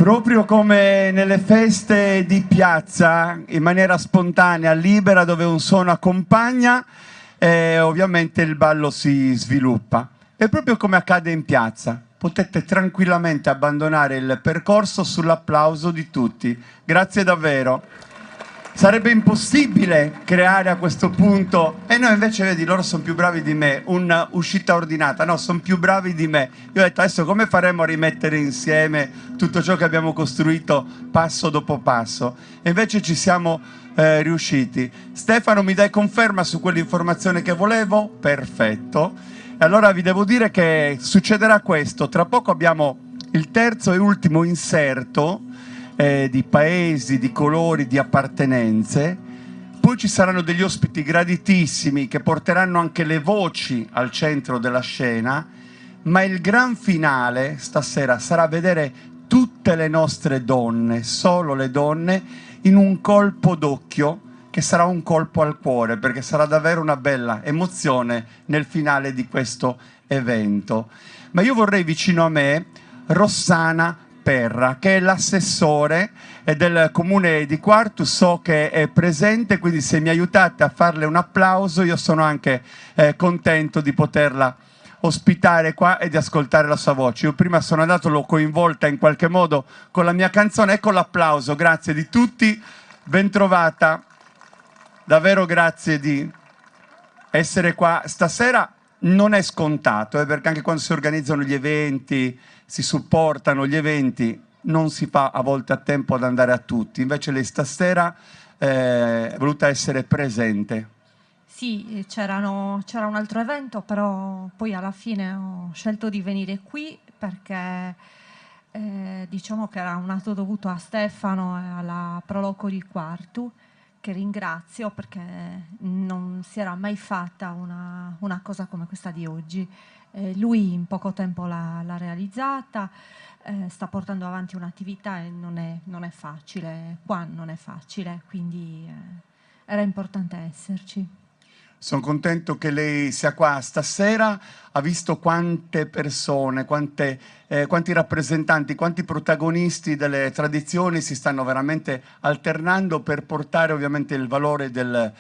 Proprio come nelle feste di piazza, in maniera spontanea, libera, dove un suono accompagna, ovviamente il ballo si sviluppa. È proprio come accade in piazza. Potete tranquillamente abbandonare il percorso sull'applauso di tutti. Grazie davvero. Sarebbe impossibile creare a questo punto, e no, invece vedi, loro sono più bravi di me, un'uscita ordinata, no, sono più bravi di me. Io ho detto, adesso come faremo a rimettere insieme tutto ciò che abbiamo costruito passo dopo passo? E invece ci siamo riusciti. Stefano, mi dai conferma su quell'informazione che volevo? Perfetto. E allora vi devo dire che succederà questo, tra poco abbiamo il terzo e ultimo inserto di paesi, di colori, di appartenenze. Poi ci saranno degli ospiti graditissimi che porteranno anche le voci al centro della scena, ma il gran finale stasera sarà vedere tutte le nostre donne, solo le donne, in un colpo d'occhio che sarà un colpo al cuore, perché sarà davvero una bella emozione nel finale di questo evento. Ma io vorrei vicino a me Rossana Perra, che è l'assessore del comune di Quartu, so che è presente, quindi se mi aiutate a farle un applauso io sono anche contento di poterla ospitare qua e di ascoltare la sua voce. Io prima sono andato, l'ho coinvolta in qualche modo con la mia canzone, ecco l'applauso, grazie di tutti, bentrovata, davvero grazie di essere qua stasera. Non è scontato, perché anche quando si organizzano gli eventi, si supportano gli eventi, non si fa a volte a tempo ad andare a tutti. Invece lei stasera è voluta essere presente. Sì, c'era un altro evento, però poi alla fine ho scelto di venire qui perché diciamo che era un atto dovuto a Stefano e alla Proloco di Quartu, che ringrazio perché non si era mai fatta una cosa come questa di oggi. Lui in poco tempo l'ha realizzata, sta portando avanti un'attività e non è facile, qua non è facile, quindi era importante esserci. Sono contento che lei sia qua stasera, ha visto quante persone, quanti rappresentanti, quanti protagonisti delle tradizioni si stanno veramente alternando per portare ovviamente il valore del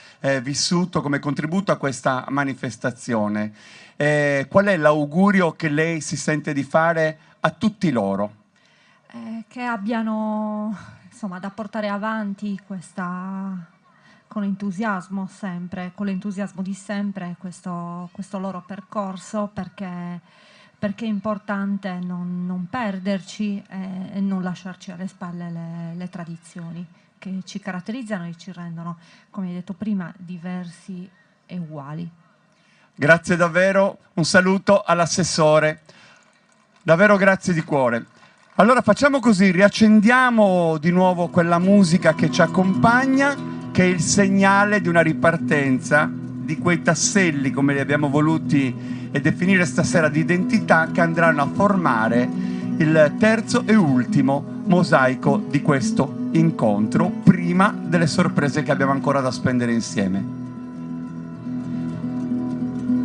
vissuto come contributo a questa manifestazione. Qual è l'augurio che lei si sente di fare a tutti loro? Che abbiano insomma da portare avanti questa... con entusiasmo sempre, con l'entusiasmo di sempre questo loro percorso, perché è importante non perderci e non lasciarci alle spalle le tradizioni che ci caratterizzano e ci rendono, come hai detto prima, diversi e uguali. Grazie davvero, un saluto all'assessore, davvero grazie di cuore. Allora facciamo così, riaccendiamo di nuovo quella musica che ci accompagna, che è il segnale di una ripartenza, di quei tasselli, come li abbiamo voluti definire stasera, di identità che andranno a formare il terzo e ultimo mosaico di questo incontro, prima delle sorprese che abbiamo ancora da spendere insieme.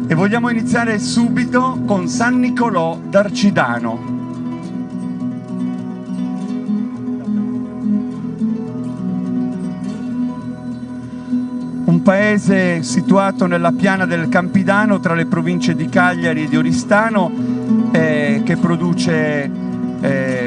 E vogliamo iniziare subito con San Nicolò d'Arcidano. Un paese situato nella piana del Campidano tra le province di Cagliari e di Oristano, che produce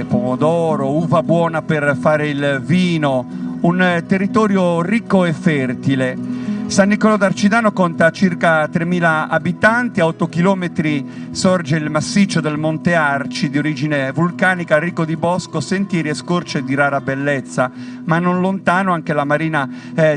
pomodoro, uva buona per fare il vino, un territorio ricco e fertile. San Nicolò d'Arcidano conta circa 3.000 abitanti, a 8 chilometri sorge il massiccio del Monte Arci, di origine vulcanica, ricco di bosco, sentieri e scorce di rara bellezza, ma non lontano anche la marina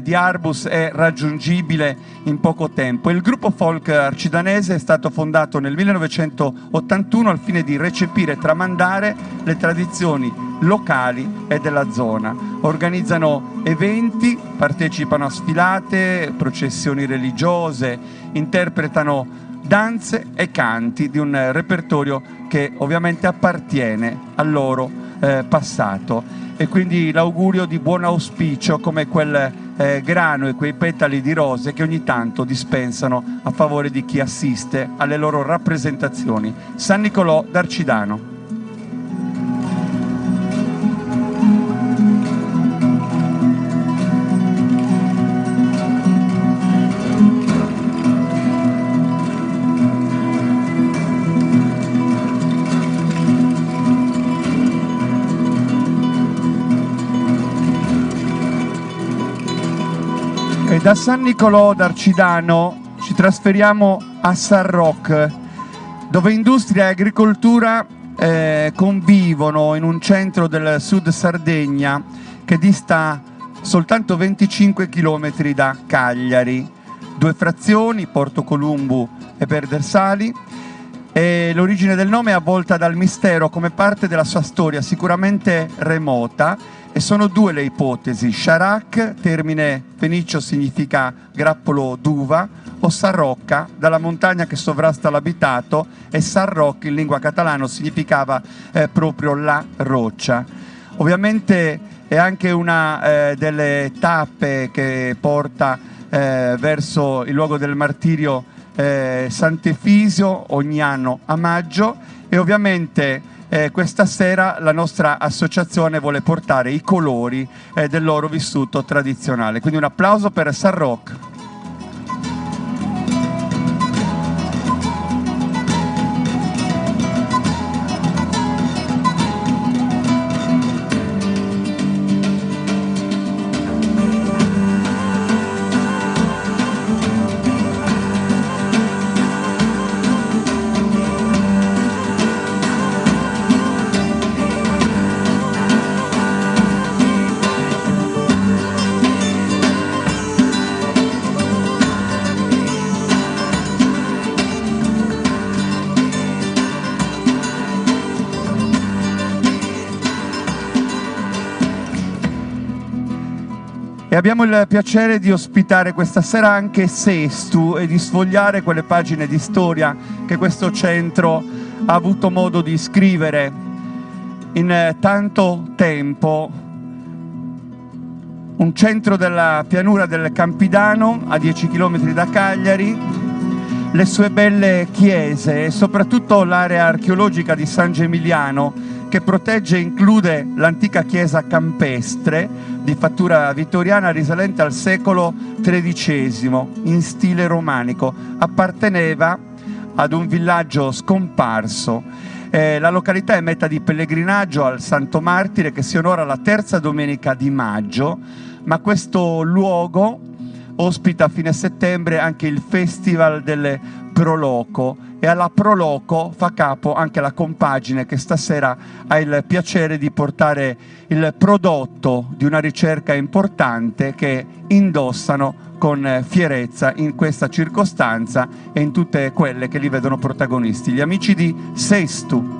di Arbus è raggiungibile in poco tempo. Il gruppo folk arcidanese è stato fondato nel 1981 al fine di recepire e tramandare le tradizioni locali e della zona. Organizzano eventi, partecipano a sfilate, processioni religiose, interpretano danze e canti di un repertorio che ovviamente appartiene al loro passato. E quindi l'augurio di buon auspicio come quel grano e quei petali di rose che ogni tanto dispensano a favore di chi assiste alle loro rappresentazioni. San Nicolò d'Arcidano. da San Nicolò d'Arcidano ci trasferiamo a San Roque, dove industria e agricoltura convivono in un centro del sud Sardegna che dista soltanto 25 km da Cagliari. Due frazioni, Porto Columbu e Perdersali, e l'origine del nome è avvolta dal mistero come parte della sua storia sicuramente remota, e sono due le ipotesi: Sharac, termine fenicio, significa grappolo d'uva, o Sarrocca, dalla montagna che sovrasta l'abitato, e Sarroc in lingua catalana significava proprio la roccia. Ovviamente è anche una delle tappe che porta verso il luogo del martirio Sant'Efisio ogni anno a maggio, e ovviamente questa sera la nostra associazione vuole portare i colori del loro vissuto tradizionale. Quindi un applauso per San Roque. E abbiamo il piacere di ospitare questa sera anche Sestu e di sfogliare quelle pagine di storia che questo centro ha avuto modo di scrivere in tanto tempo. Un centro della pianura del Campidano, a 10 km da Cagliari, le sue belle chiese e soprattutto l'area archeologica di San Gemiliano, che protegge e include l'antica chiesa campestre di fattura vittoriana risalente al secolo XIII in stile romanico. Apparteneva ad un villaggio scomparso. La località è meta di pellegrinaggio al Santo Martire, che si onora la terza domenica di maggio, ma questo luogo ospita a fine settembre anche il Festival del Proloco, e alla Proloco fa capo anche la compagine che stasera ha il piacere di portare il prodotto di una ricerca importante che indossano con fierezza in questa circostanza e in tutte quelle che li vedono protagonisti, gli amici di Sestu.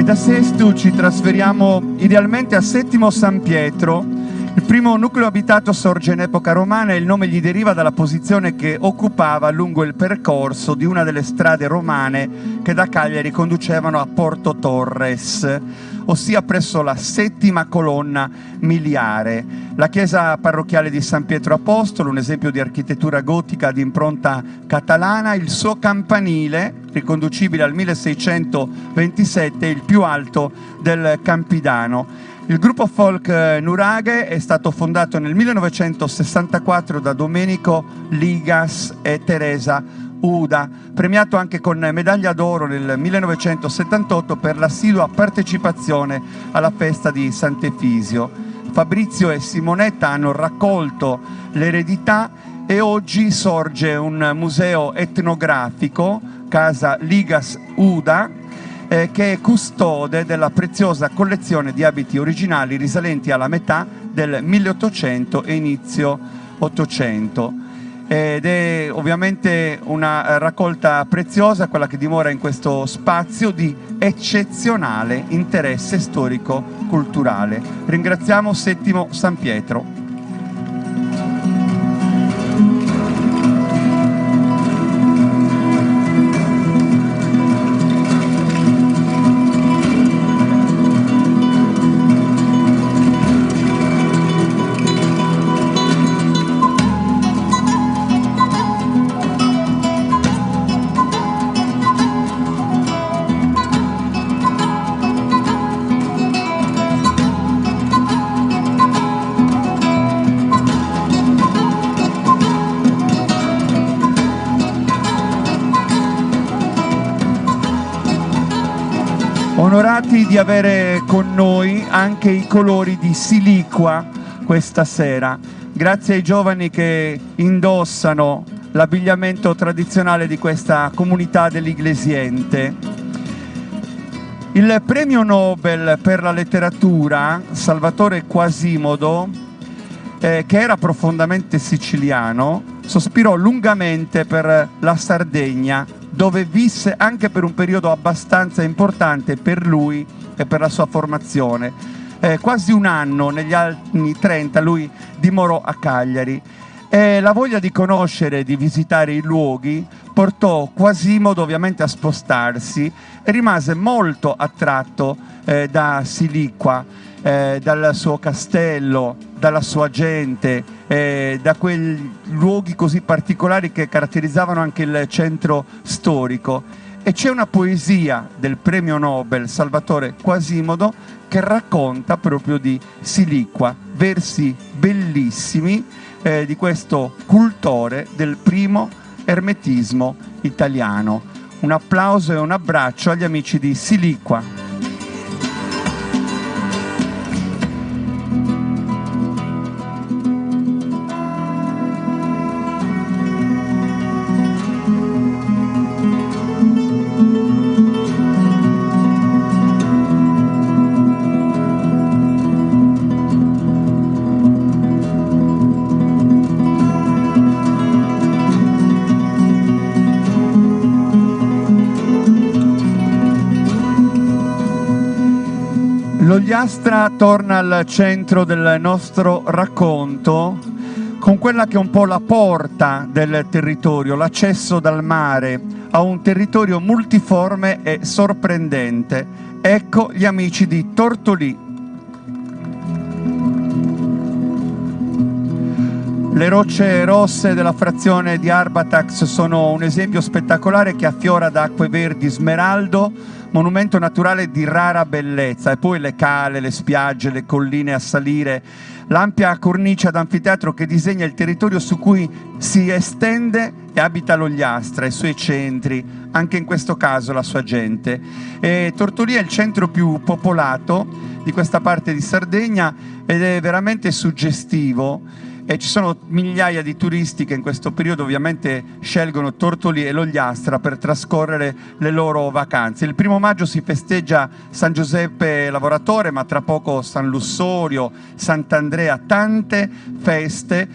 Da Sestu ci trasferiamo idealmente a Settimo San Pietro. Il primo nucleo abitato sorge in epoca romana e il nome gli deriva dalla posizione che occupava lungo il percorso di una delle strade romane che da Cagliari conducevano a Porto Torres, ossia presso la settima colonna miliare. La chiesa parrocchiale di San Pietro Apostolo, un esempio di architettura gotica di impronta catalana, il suo campanile, riconducibile al 1627, il più alto del Campidano. Il gruppo folk Nuraghe è stato fondato nel 1964 da Domenico Ligas e Teresa Uda, premiato anche con medaglia d'oro nel 1978 per l'assidua partecipazione alla festa di Sant'Efisio. Fabrizio e Simonetta hanno raccolto l'eredità e oggi sorge un museo etnografico, Casa Ligas Uda, che è custode della preziosa collezione di abiti originali risalenti alla metà del 1800 e inizio 800. Ed è ovviamente una raccolta preziosa quella che dimora in questo spazio di eccezionale interesse storico-culturale. Ringraziamo Settimo San Pietro. Onorati di avere con noi anche i colori di Siliqua questa sera. Grazie ai giovani che indossano l'abbigliamento tradizionale di questa comunità dell'Iglesiente. Il premio Nobel per la letteratura, Salvatore Quasimodo, che era profondamente siciliano, sospirò lungamente per la Sardegna, dove visse anche per un periodo abbastanza importante per lui e per la sua formazione. Quasi un anno, negli anni 30, lui dimorò a Cagliari. La voglia di conoscere, di visitare i luoghi, portò Quasimodo ovviamente a spostarsi e rimase molto attratto da Siliqua, dal suo castello, dalla sua gente, da quei luoghi così particolari che caratterizzavano anche il centro storico. E c'è una poesia del premio Nobel Salvatore Quasimodo che racconta proprio di Siliqua, versi bellissimi di questo cultore del primo ermetismo italiano. Un applauso e un abbraccio agli amici di Siliqua. L'Ogliastra torna al centro del nostro racconto con quella che è un po' la porta del territorio, l'accesso dal mare a un territorio multiforme e sorprendente. Ecco gli amici di Tortolì. Le rocce rosse della frazione di Arbatax sono un esempio spettacolare che affiora da acque verdi smeraldo, monumento naturale di rara bellezza, e poi le cale, le spiagge, le colline a salire, l'ampia cornice ad anfiteatro che disegna il territorio su cui si estende e abita l'Ogliastra, i suoi centri, anche in questo caso la sua gente. E Tortolì è il centro più popolato di questa parte di Sardegna ed è veramente suggestivo. E ci sono migliaia di turisti che in questo periodo ovviamente scelgono Tortolì e l'Ogliastra per trascorrere le loro vacanze. Il 1° maggio si festeggia San Giuseppe Lavoratore, ma tra poco San Lussorio, Sant'Andrea, tante feste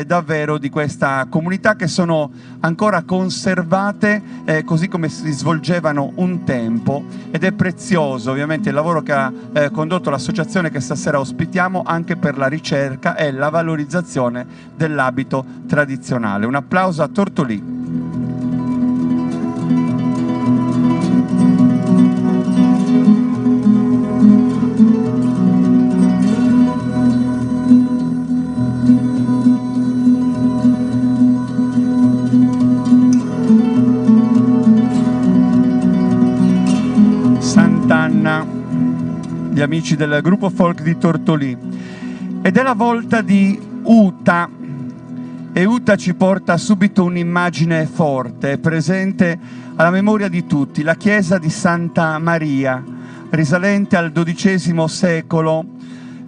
davvero di questa comunità che sono ancora conservate così come si svolgevano un tempo, ed è prezioso ovviamente il lavoro che ha condotto l'associazione che stasera ospitiamo anche per la ricerca e la valorizzazione dell'abito tradizionale. Un applauso a Tortolì. Sant'Anna, gli amici del gruppo folk di Tortolì. Ed è la volta di Uta, e Uta ci porta subito un'immagine forte, presente alla memoria di tutti, la chiesa di Santa Maria, risalente al XII secolo,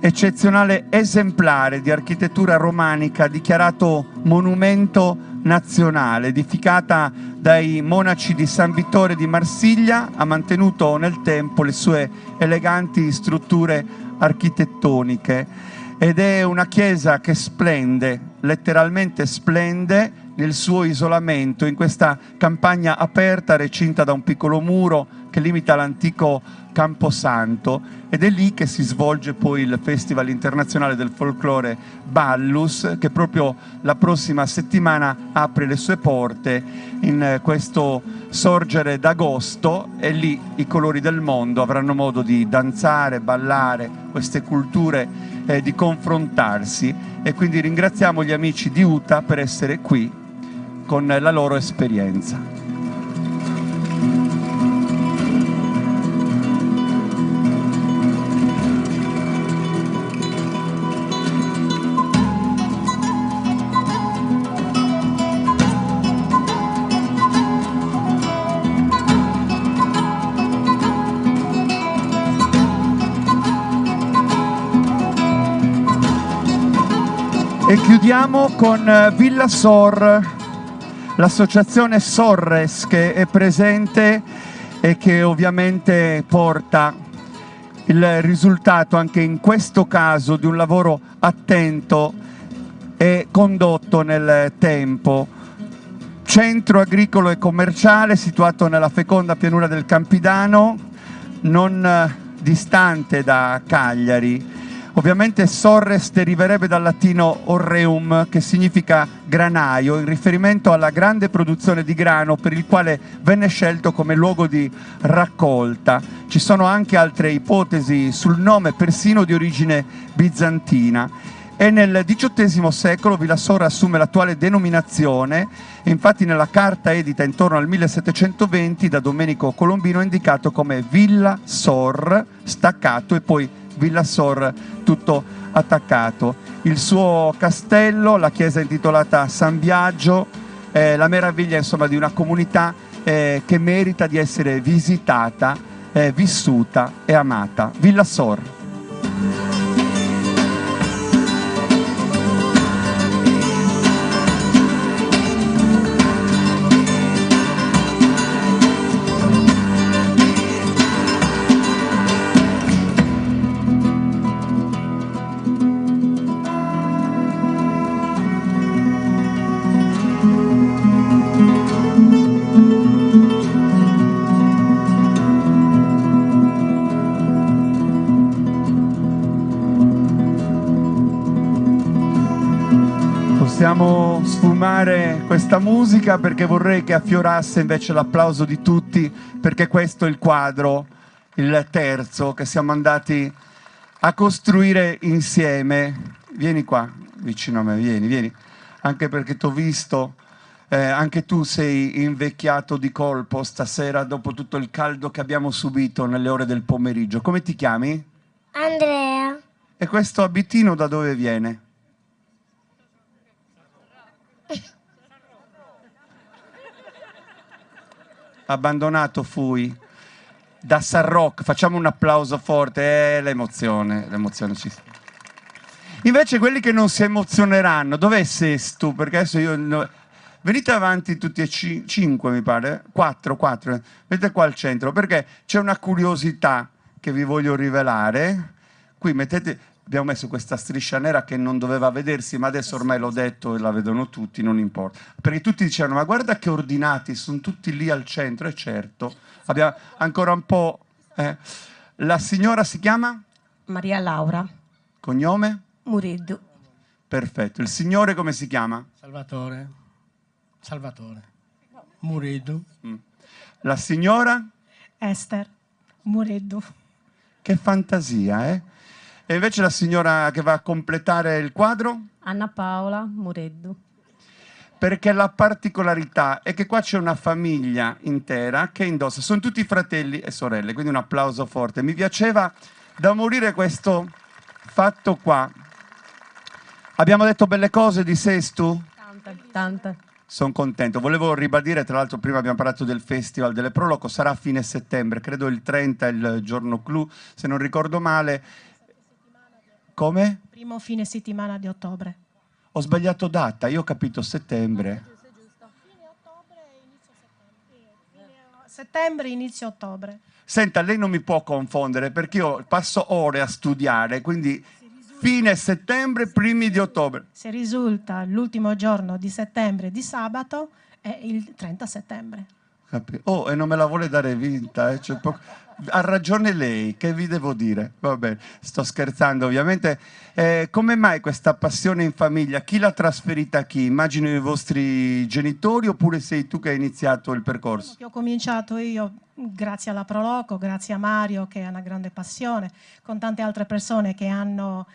eccezionale esemplare di architettura romanica, dichiarato monumento nazionale, edificata dai monaci di San Vittore di Marsiglia, ha mantenuto nel tempo le sue eleganti strutture architettoniche. Ed è una chiesa che splende, letteralmente splende, nel suo isolamento, in questa campagna aperta recinta da un piccolo muro che limita l'antico Camposanto, ed è lì che si svolge poi il Festival internazionale del folklore Ballus, che proprio la prossima settimana apre le sue porte in questo sorgere d'agosto, e lì i colori del mondo avranno modo di danzare, ballare, queste culture di confrontarsi. E quindi ringraziamo gli amici di Uta per essere qui con la loro esperienza. E chiudiamo con Villa Sor, l'associazione Sorres che è presente e che ovviamente porta il risultato anche in questo caso di un lavoro attento e condotto nel tempo. Centro agricolo e commerciale situato nella feconda pianura del Campidano, non distante da Cagliari. Ovviamente Sorres deriverebbe dal latino orreum, che significa granaio, in riferimento alla grande produzione di grano per il quale venne scelto come luogo di raccolta. Ci sono anche altre ipotesi sul nome, persino di origine bizantina. E nel XVIII secolo Villa Sor assume l'attuale denominazione, e infatti nella carta edita intorno al 1720 da Domenico Colombino è indicato come Villa Sor staccato e poi Villa Sor tutto attaccato. Il suo castello, la chiesa intitolata San Biagio, la meraviglia insomma di una comunità che merita di essere visitata, vissuta e amata. Villa Sor. Possiamo sfumare questa musica perché vorrei che affiorasse invece l'applauso di tutti, perché questo è il quadro, il terzo, che siamo andati a costruire insieme. Vieni qua, vicino a me, vieni, anche perché ti ho visto, anche tu sei invecchiato di colpo stasera dopo tutto il caldo che abbiamo subito nelle ore del pomeriggio. Come ti chiami? Andrea. E questo abitino da dove viene? Abbandonato fui da San Roque. Facciamo un applauso forte, l'emozione ci sta. Invece quelli che non si emozioneranno, dov'è Sestu? Perché adesso io venite avanti tutti e cinque, mi pare, quattro, venite qua al centro, perché c'è una curiosità che vi voglio rivelare. Qui abbiamo messo questa striscia nera che non doveva vedersi, ma adesso ormai l'ho detto e la vedono tutti, non importa. Perché tutti dicevano, ma guarda che ordinati, sono tutti lì al centro, e certo, abbiamo ancora un po'... La signora si chiama? Maria Laura. Cognome? Muriddu. Perfetto. Il signore come si chiama? Salvatore. Muriddu. La signora? Ester. Muriddu. Che fantasia, eh? E invece la signora che va a completare il quadro? Anna Paola Muriddu. Perché la particolarità è che qua c'è una famiglia intera che indossa, sono tutti fratelli e sorelle, quindi un applauso forte. Mi piaceva da morire questo fatto qua. Abbiamo detto belle cose di Sestu? Tante. Sono contento. Volevo ribadire, tra l'altro prima abbiamo parlato del Festival delle Proloco, sarà a fine settembre, credo il 30 è il giorno clou, se non ricordo male. Come? Primo fine settimana di ottobre. Ho sbagliato data, io ho capito settembre. Fine ottobre, inizio settembre. Settembre, inizio ottobre. Senta, lei non mi può confondere perché io passo ore a studiare, quindi fine settembre, primi di ottobre. Se risulta l'ultimo giorno di settembre di sabato è il 30 settembre. Oh, e non me la vuole dare vinta, eh? Ha ragione lei, che vi devo dire? Vabbè, sto scherzando ovviamente. Come mai questa passione in famiglia? Chi l'ha trasferita a chi? Immagino i vostri genitori oppure sei tu che hai iniziato il percorso? Ho cominciato io grazie alla Proloco, grazie a Mario che ha una grande passione, con tante altre persone che hanno,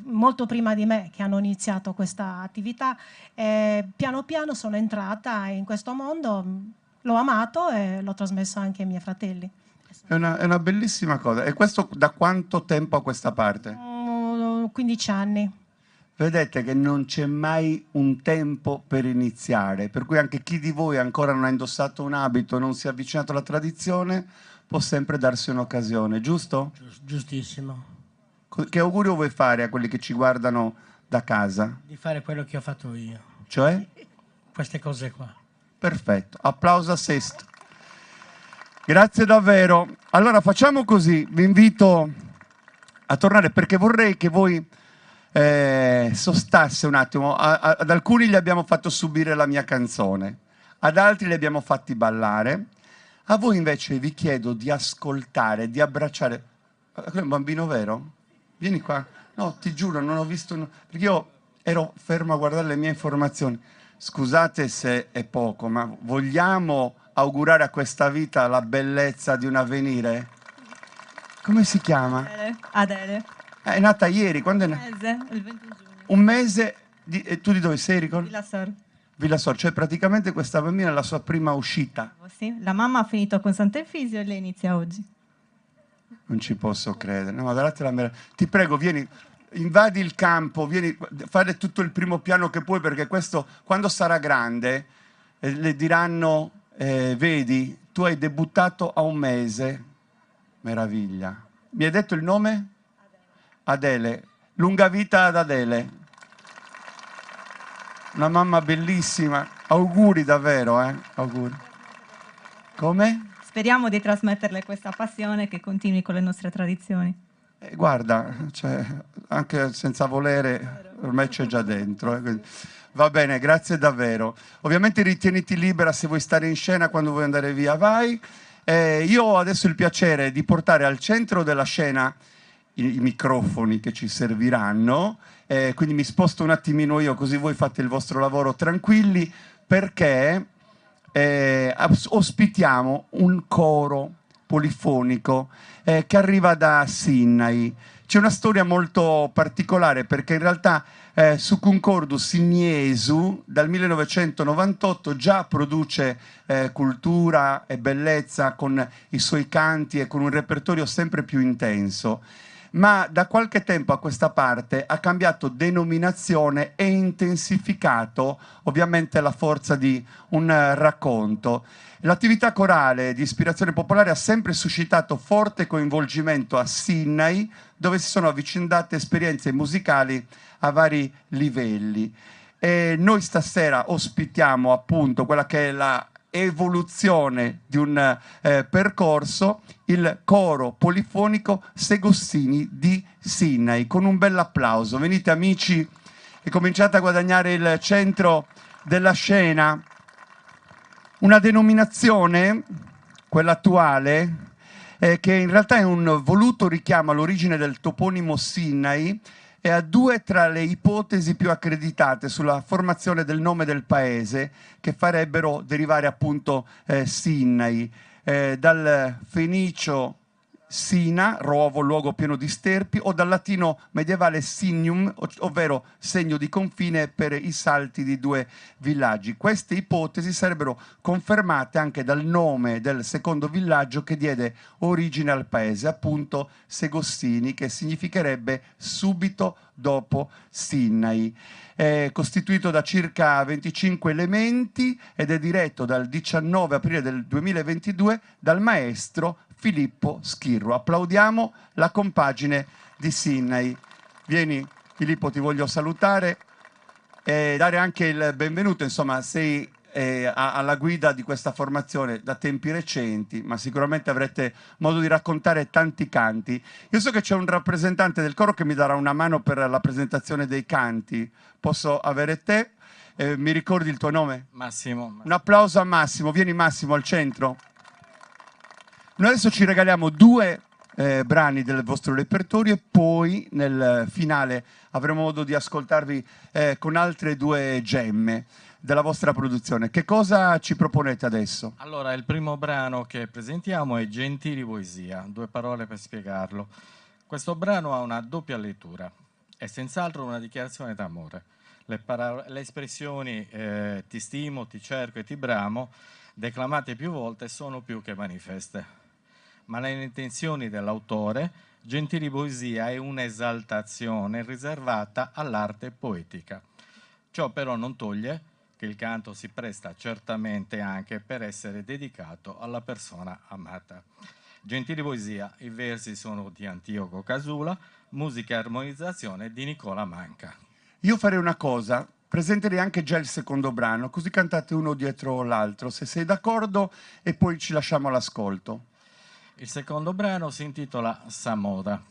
molto prima di me, che hanno iniziato questa attività. Piano piano sono entrata in questo mondo, l'ho amato e l'ho trasmesso anche ai miei fratelli. È una bellissima cosa. E questo da quanto tempo a questa parte? 15 anni. Vedete che non c'è mai un tempo per iniziare, per cui anche chi di voi ancora non ha indossato un abito e non si è avvicinato alla tradizione può sempre darsi un'occasione, giusto? Giustissimo. Che augurio vuoi fare a quelli che ci guardano da casa? Di fare quello che ho fatto io, Cioè? queste cose qua. Perfetto, applauso a Sesto. Grazie davvero. Allora facciamo così, vi invito a tornare perché vorrei che voi sostasse un attimo. Ad alcuni gli abbiamo fatto subire la mia canzone, ad altri li abbiamo fatti ballare. A voi invece vi chiedo di ascoltare, di abbracciare. È un bambino vero? Vieni qua. No, ti giuro, non ho visto... Perché io ero fermo a guardare le mie informazioni. Scusate se è poco, ma vogliamo augurare a questa vita la bellezza di un avvenire? Come si chiama? Adele. È nata ieri, quando è Un mese, il 20 giugno. Un mese di... E tu di dove sei, Ricol? Villa Sor. Villasor, cioè praticamente questa bambina è la sua prima uscita. Sì, la mamma ha finito con Sant'Efisio e lei inizia oggi. Non ci posso credere. No, ma guardate la meraviglia. Ti prego, vieni, invadi il campo, vieni, fare tutto il primo piano che puoi, perché questo, quando sarà grande, le diranno, vedi, tu hai debuttato a un mese. Meraviglia. Mi hai detto il nome? Adele. Lunga vita ad Adele. Una mamma bellissima. Auguri davvero, auguri. Come? Speriamo di trasmetterle questa passione che continui con le nostre tradizioni. Guarda, cioè, anche senza volere, ormai c'è già dentro. Quindi... Va bene, grazie davvero. Ovviamente ritieniti libera se vuoi stare in scena, quando vuoi andare via, vai. Io ho adesso il piacere di portare al centro della scena i microfoni che ci serviranno, quindi mi sposto un attimino io, così voi fate il vostro lavoro tranquilli, perché ospitiamo un coro polifonico che arriva da Sinnai. C'è una storia molto particolare, perché in realtà su Concordus Ignesu dal 1998 già produce cultura e bellezza con i suoi canti e con un repertorio sempre più intenso. Ma da qualche tempo a questa parte ha cambiato denominazione e intensificato ovviamente la forza di un racconto. L'attività corale di ispirazione popolare ha sempre suscitato forte coinvolgimento a Sinnai, dove si sono avvicendate esperienze musicali a vari livelli. E noi stasera ospitiamo appunto quella che è la evoluzione di un percorso, il coro polifonico Segostini di Sinnai. Con un bel applauso. Venite amici e cominciate a guadagnare il centro della scena. Una denominazione, quella attuale, che in realtà è un voluto richiamo all'origine del toponimo Sinnai e a due tra le ipotesi più accreditate sulla formazione del nome del paese, che farebbero derivare appunto Sinnai, dal fenicio Sina, rovo, luogo pieno di sterpi, o dal latino medievale Sinium, ovvero segno di confine per i salti di due villaggi. Queste ipotesi sarebbero confermate anche dal nome del secondo villaggio che diede origine al paese, appunto Segostini, che significherebbe subito dopo Sinnai. È costituito da circa 25 elementi ed è diretto dal 19 aprile del 2022 dal maestro Filippo Schirru. Applaudiamo la compagine di Sinnai. Vieni Filippo, ti voglio salutare e dare anche il benvenuto, insomma sei alla guida di questa formazione da tempi recenti, ma sicuramente avrete modo di raccontare tanti canti. Io so che c'è un rappresentante del coro che mi darà una mano per la presentazione dei canti. Posso avere te? Mi ricordi il tuo nome? Massimo. Un applauso a Massimo. Vieni Massimo al centro. Noi adesso ci regaliamo due brani del vostro repertorio e poi nel finale avremo modo di ascoltarvi con altre due gemme della vostra produzione. Che cosa ci proponete adesso? Allora, il primo brano che presentiamo è Gentili Poesia, due parole per spiegarlo. Questo brano ha una doppia lettura, è senz'altro una dichiarazione d'amore. Le espressioni ti stimo, ti cerco e ti bramo, declamate più volte, sono più che manifeste. Ma nelle intenzioni dell'autore, Gentili Poesia è un'esaltazione riservata all'arte poetica. Ciò però non toglie che il canto si presta certamente anche per essere dedicato alla persona amata. Gentili Poesia, i versi sono di Antioco Casula, musica e armonizzazione di Nicola Manca. Io farei una cosa, presenterei anche già il secondo brano, così cantate uno dietro l'altro, se sei d'accordo, e poi ci lasciamo all'ascolto. Il secondo brano si intitola Samoda.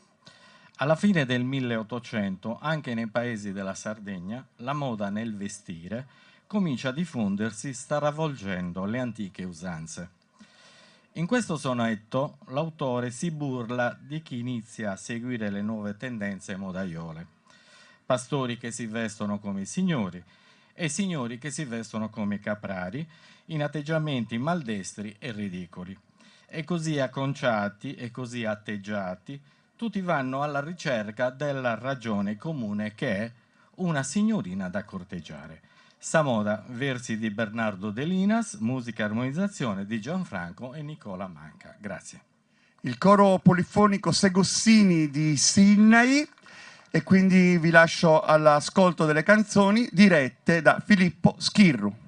Alla fine del 1800, anche nei paesi della Sardegna, la moda nel vestire comincia a diffondersi stravolgendo le antiche usanze. In questo sonetto l'autore si burla di chi inizia a seguire le nuove tendenze modaiole. Pastori che si vestono come signori e signori che si vestono come caprari, in atteggiamenti maldestri e ridicoli. E così acconciati e così atteggiati, tutti vanno alla ricerca della ragione comune che è una signorina da corteggiare. Samoda, versi di Bernardo De Linas, musica e armonizzazione di Gianfranco e Nicola Manca. Grazie. Il coro polifonico Segossini di Sinnai, e quindi vi lascio all'ascolto delle canzoni dirette da Filippo Schirru.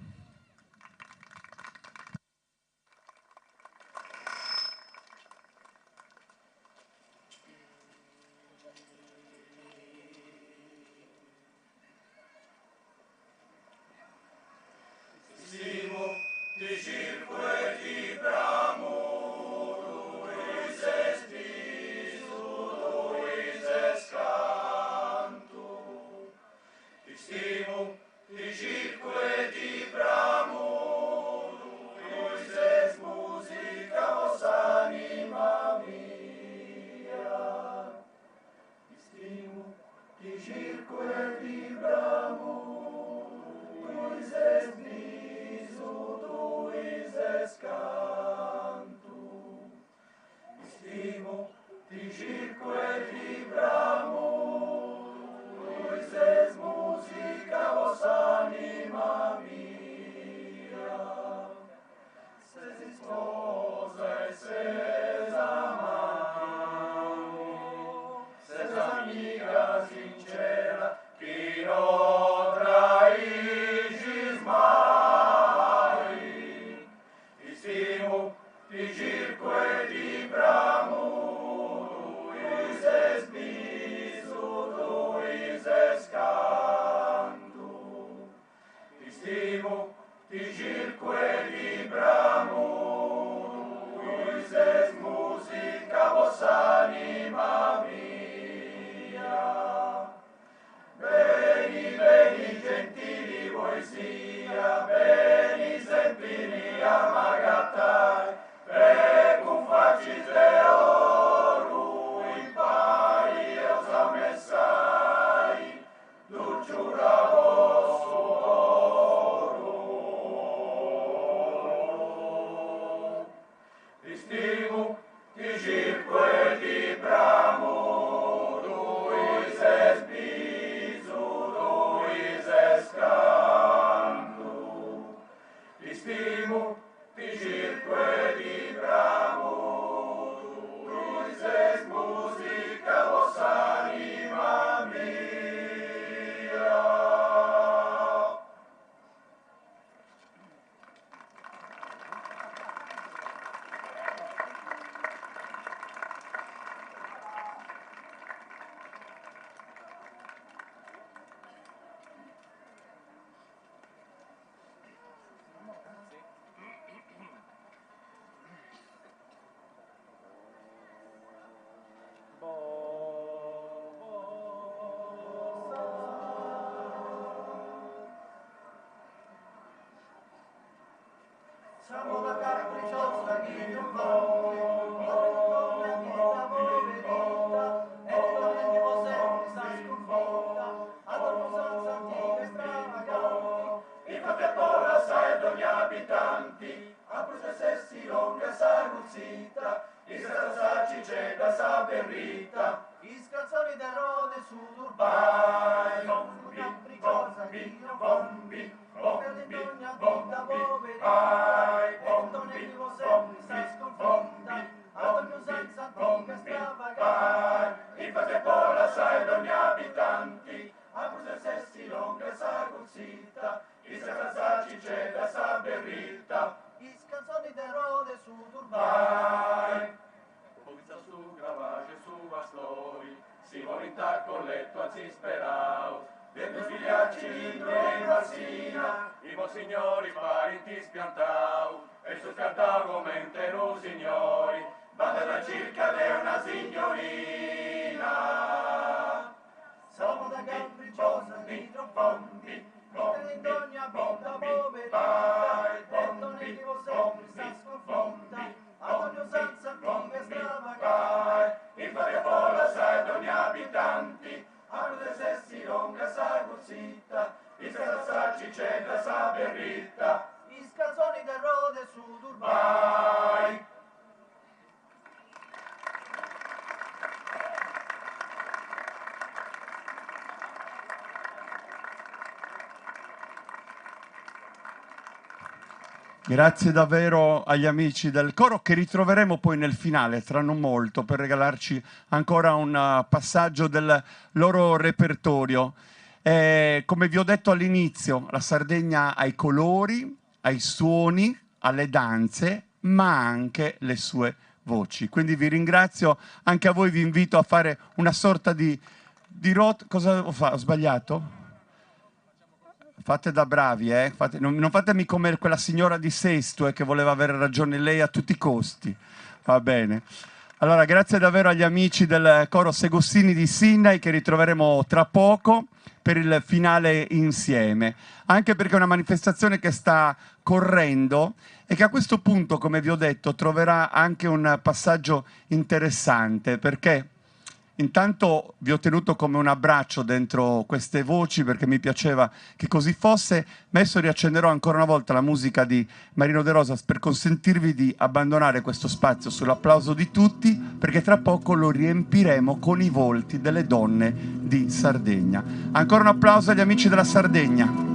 signori, parenti spiantau, e su spiantau come nu signori, banda da circa de una signorina. Siamo da capricciosa, di pompi, pompi, pompi, vai, pompi, pompi, pompi, ad ogni usanza antica e stravagante, in varia folla sai d'ogni abitanti, a due sessi longa sa guzzita, i scalzacci c'è da sa berritta, i scalzoni del rode su Dubai. Grazie davvero agli amici del coro che ritroveremo poi nel finale tra non molto per regalarci ancora un passaggio del loro repertorio. Come vi ho detto all'inizio, la Sardegna ha i colori, ha i suoni, ha le danze, ma anche le sue voci. Quindi vi ringrazio, anche a voi vi invito a fare una sorta di cosa ho fatto? Ho sbagliato? Fate da bravi, non fatemi come quella signora di Sesto che voleva avere ragione lei a tutti i costi. Va bene. Allora, grazie davvero agli amici del coro Segostini di Sindai che ritroveremo tra poco per il finale insieme. Anche perché è una manifestazione che sta correndo e che a questo punto, come vi ho detto, troverà anche un passaggio interessante, perché intanto vi ho tenuto come un abbraccio dentro queste voci perché mi piaceva che così fosse, ma adesso riaccenderò ancora una volta la musica di Marino De Rosas per consentirvi di abbandonare questo spazio sull'applauso di tutti, perché tra poco lo riempiremo con i volti delle donne di Sardegna. Ancora un applauso agli amici della Sardegna.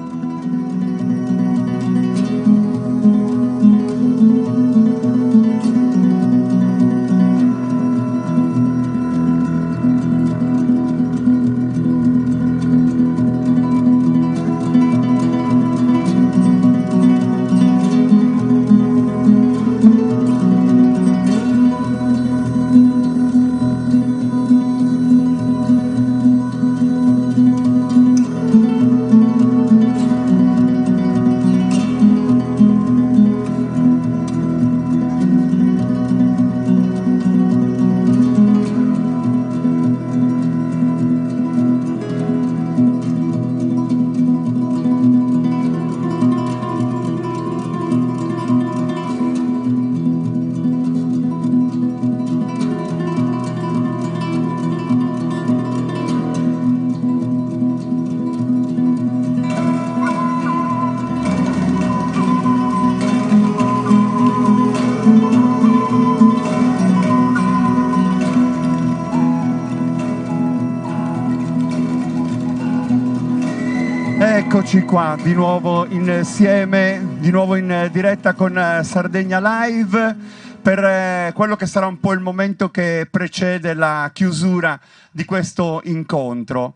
Eccoci qua di nuovo insieme, di nuovo in diretta con Sardegna Live per quello che sarà un po' il momento che precede la chiusura di questo incontro.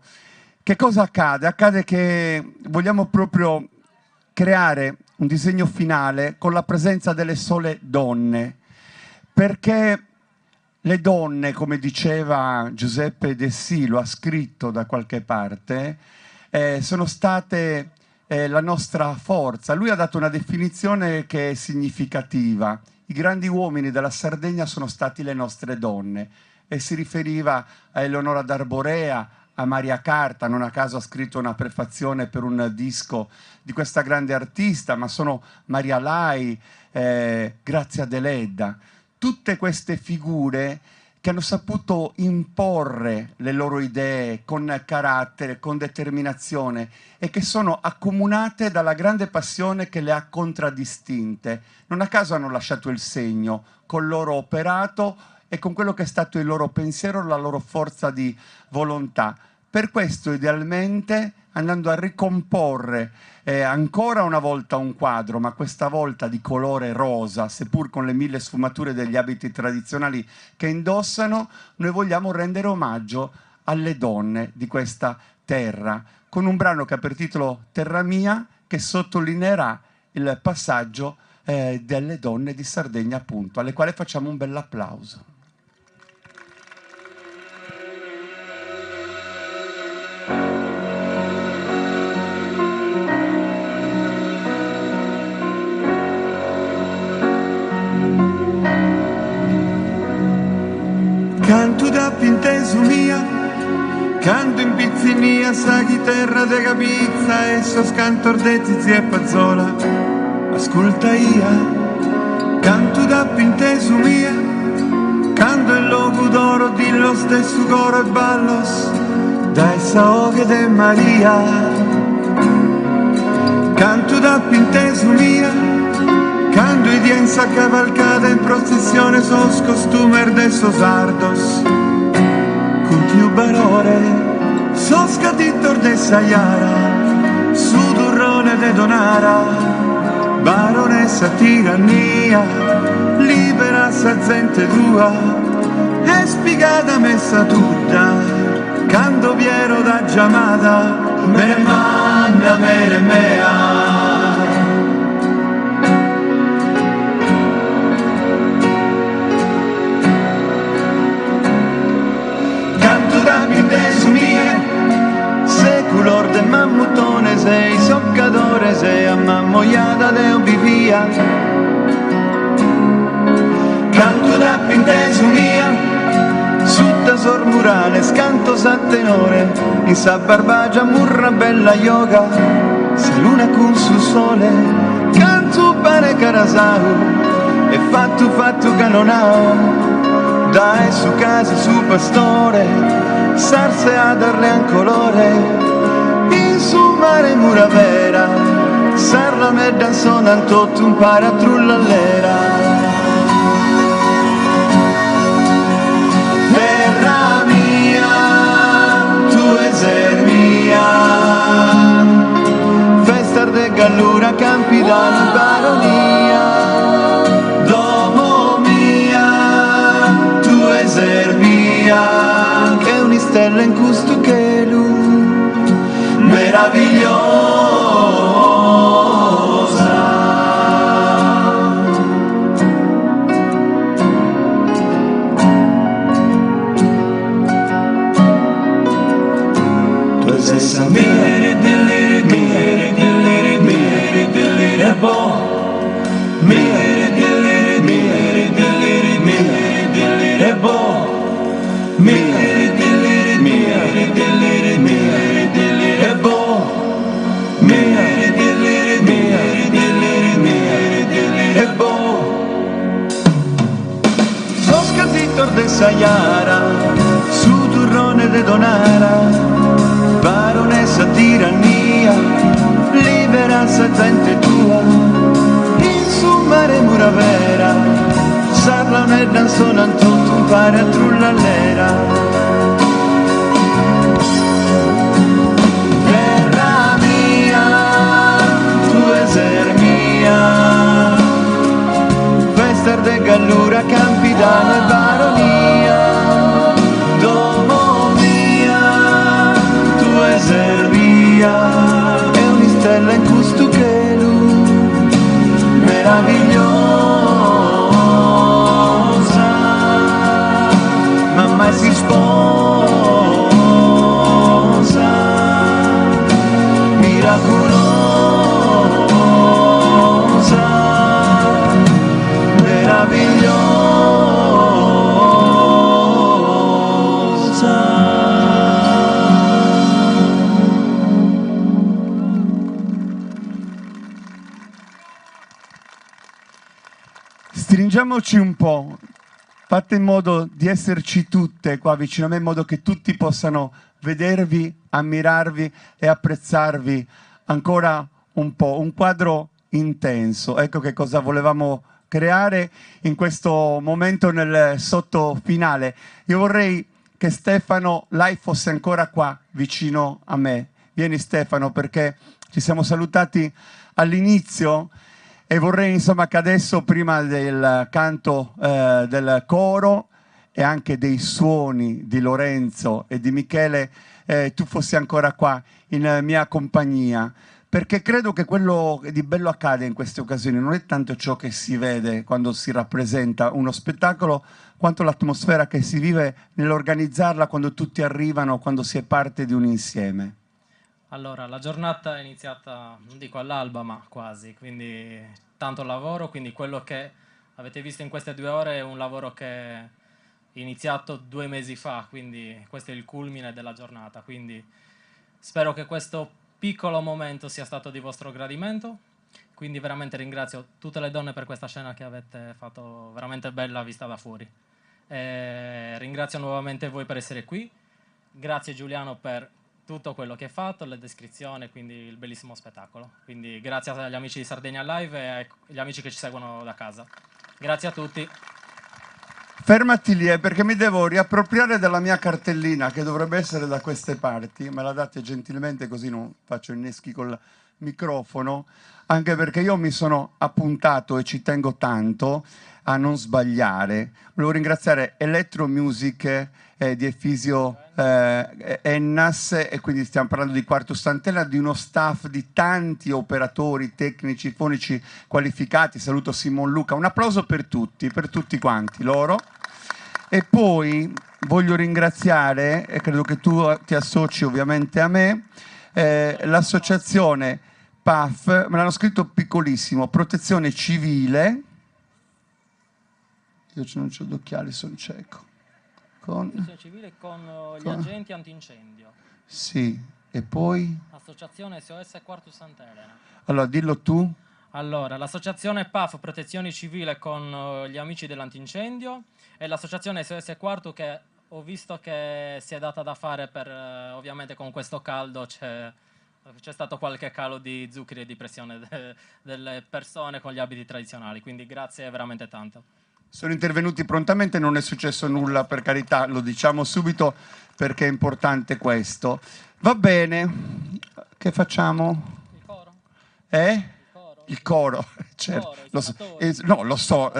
Che cosa accade? Accade che vogliamo proprio creare un disegno finale con la presenza delle sole donne, perché le donne, come diceva Giuseppe Dessì, lo ha scritto da qualche parte, sono state la nostra forza. Lui ha dato una definizione che è significativa. I grandi uomini della Sardegna sono stati le nostre donne, e si riferiva a Eleonora d'Arborea, a Maria Carta, non a caso ha scritto una prefazione per un disco di questa grande artista, ma sono Maria Lai, Grazia Deledda, tutte queste figure che hanno saputo imporre le loro idee con carattere, con determinazione, e che sono accomunate dalla grande passione che le ha contraddistinte. Non a caso hanno lasciato il segno col loro operato e con quello che è stato il loro pensiero, la loro forza di volontà. Per questo, idealmente, andando a ricomporre ancora una volta un quadro, ma questa volta di colore rosa, seppur con le 1000 sfumature degli abiti tradizionali che indossano, noi vogliamo rendere omaggio alle donne di questa terra, con un brano che ha per titolo Terra Mia, che sottolineerà il passaggio delle donne di Sardegna, appunto, alle quali facciamo un bel applauso. canto in pizzinia, sa chitarra de capizza e so scantor de Tizi e Pazzola. Ascolta ia, canto da pintesu mia, canto il loco d'oro di lo stesso coro e ballos, da essa oghe de Maria. Canto da pintesu mia, canto i dienza cavalcata in processione sos costumer de sos sardos. Con tiu barore, sos catitor de Sayara, su turrone de Donara, baronessa tirannia, libera sa gente tua, è spiegata messa tutta, canto Piero da Giamata, mere manna mere mea. Seculor de mammutone sei, soccatore sei, ammammoiata de vivia. Canto da pintesu mia, sutta sor murale, scanto sa tenore, in sa barbagia murra bella yoga, se luna con su sole, canto pane carasau, e fatto canonao, dai su casa su pastore, sarse a darle un colore, in su mare mura vera, sarla me danzona tutto un paratrullallera. Terra mia, tu eser mia, festa de gallura, campidano, baronia, domo mia, tu eser mia, stella in questo cielo meravigliosa. Tu sei sa mire dillire mire dillire mire dillire bo, mire dillire mire dillire mire dillire bo, mire de Sayara, su turrone de Donara, baronessa tirannia, libera sa gente tua, in su mare mura vera, sarla ne danzona tutto un pare a trullallera. Terra mia, tu eser mia, fester de gallura, campidano e baronia, domo mia, tu eser mia, e un'istella in questo cielo meravigliosa, ma mai si sposa, miracolosa, meravigliosa. Stringiamoci un po', fate in modo di esserci tutte qua vicino a me, in modo che tutti possano vedervi, ammirarvi e apprezzarvi ancora un po'. Un quadro intenso, ecco che cosa volevamo creare in questo momento nel sottofinale. Io vorrei che Stefano Lai fosse ancora qua vicino a me. Vieni Stefano, perché ci siamo salutati all'inizio e vorrei insomma che adesso, prima del canto del coro e anche dei suoni di Lorenzo e di Michele, tu fossi ancora qua in mia compagnia, perché credo che quello di bello accade in queste occasioni non è tanto ciò che si vede quando si rappresenta uno spettacolo, quanto l'atmosfera che si vive nell'organizzarla, quando tutti arrivano, quando si è parte di un insieme. Allora, la giornata è iniziata, non dico all'alba, ma quasi, quindi tanto lavoro, quindi quello che avete visto in queste 2 ore è un lavoro che iniziato 2 mesi fa, quindi questo è il culmine della giornata, quindi spero che questo piccolo momento sia stato di vostro gradimento, quindi veramente ringrazio tutte le donne per questa scena che avete fatto veramente bella vista da fuori. Ringrazio nuovamente voi per essere qui, grazie Giuliano per tutto quello che hai fatto, le descrizioni, quindi il bellissimo spettacolo. Quindi grazie agli amici di Sardegna Live e agli amici che ci seguono da casa. Grazie a tutti. Fermati lì, perché mi devo riappropriare della mia cartellina che dovrebbe essere da queste parti. Me la date gentilmente così non faccio inneschi col microfono, anche perché io mi sono appuntato e ci tengo tanto a non sbagliare. Volevo ringraziare Electro Music di Efisio Ennas, e quindi stiamo parlando di Quartus Antella, di uno staff di tanti operatori tecnici, fonici qualificati. Saluto Simon Luca, un applauso per tutti quanti loro. E poi voglio ringraziare, e credo che tu ti associ ovviamente a me, l'associazione PAF, me l'hanno scritto piccolissimo, Protezione Civile, io non c'ho gli occhiali, sono cieco. Protezione Civile con gli agenti antincendio. Sì, e poi? Associazione SOS Quartus Sant'Elena. Allora, dillo tu. Allora, l'associazione PAF Protezione Civile con gli amici dell'antincendio e l'associazione SOS Quartu che ho visto che si è data da fare per, ovviamente con questo caldo c'è stato qualche calo di zuccheri e di pressione delle persone con gli abiti tradizionali, quindi grazie veramente tanto. Sono intervenuti prontamente, non è successo nulla, per carità, lo diciamo subito perché è importante questo. Va bene, che facciamo? Il coro? Il coro, certo. No, lo so,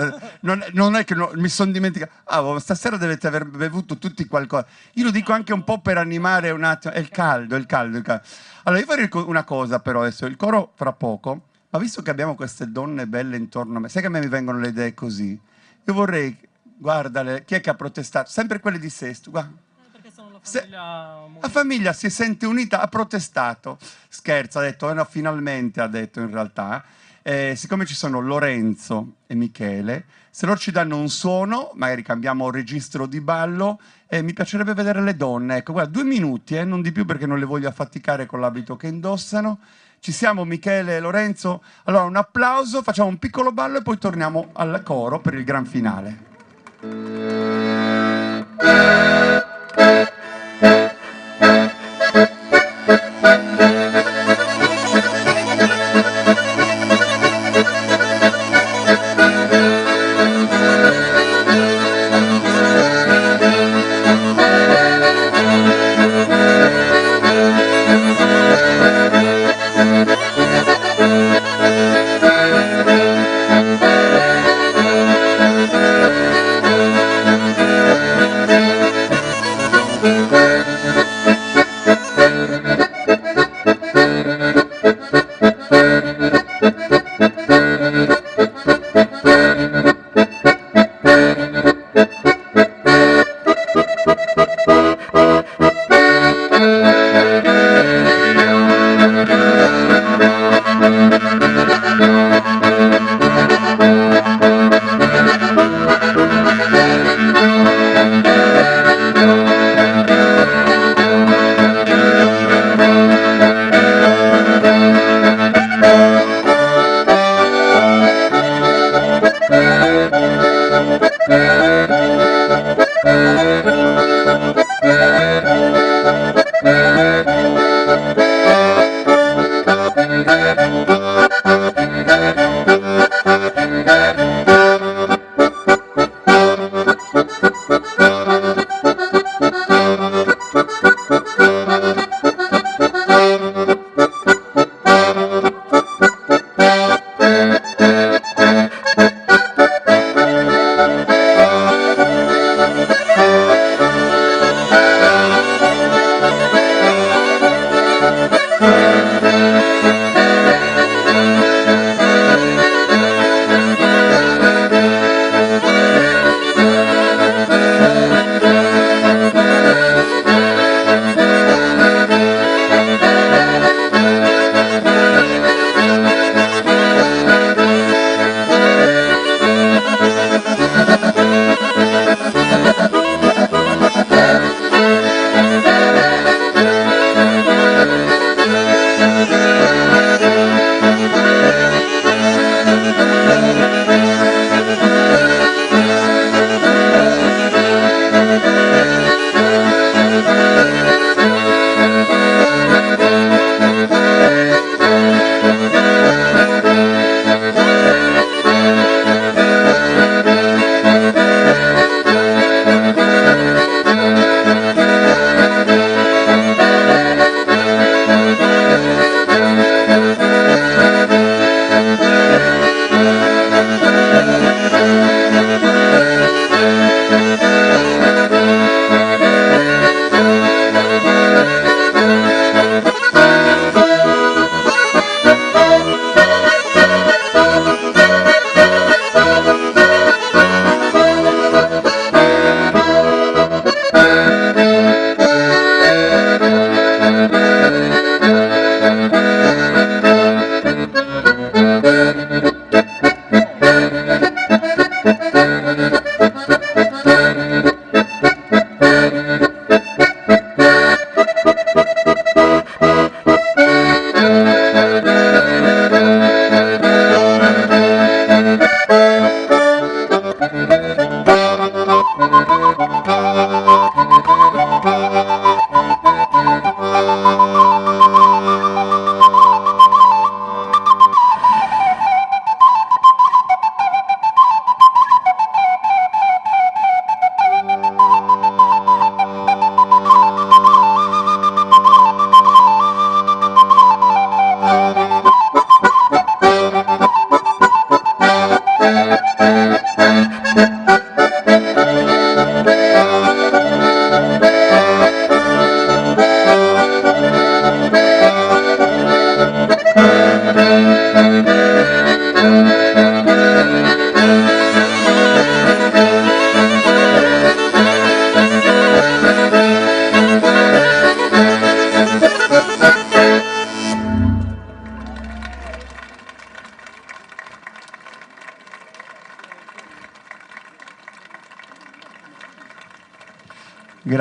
non è che mi sono dimenticato. Stasera dovete aver bevuto tutti qualcosa. Io lo dico anche un po' per animare un attimo. È il caldo. Allora, io farei una cosa però adesso, il coro fra poco, ma visto che abbiamo queste donne belle intorno a me, sai che a me mi vengono le idee così? Io vorrei, guardale, chi è che ha protestato? Sempre quelle di Sesto, guarda. Perché sono la famiglia... La famiglia si sente unita, ha protestato. Scherzo, ha detto, no, finalmente ha detto in realtà. Siccome ci sono Lorenzo e Michele, se loro ci danno un suono, magari cambiamo il registro di ballo, mi piacerebbe vedere le donne. Ecco, guarda, 2 minuti, non di più perché non le voglio affaticare con l'abito che indossano. Ci siamo Michele e Lorenzo? Allora un applauso, facciamo un piccolo ballo e poi torniamo al coro per il gran finale.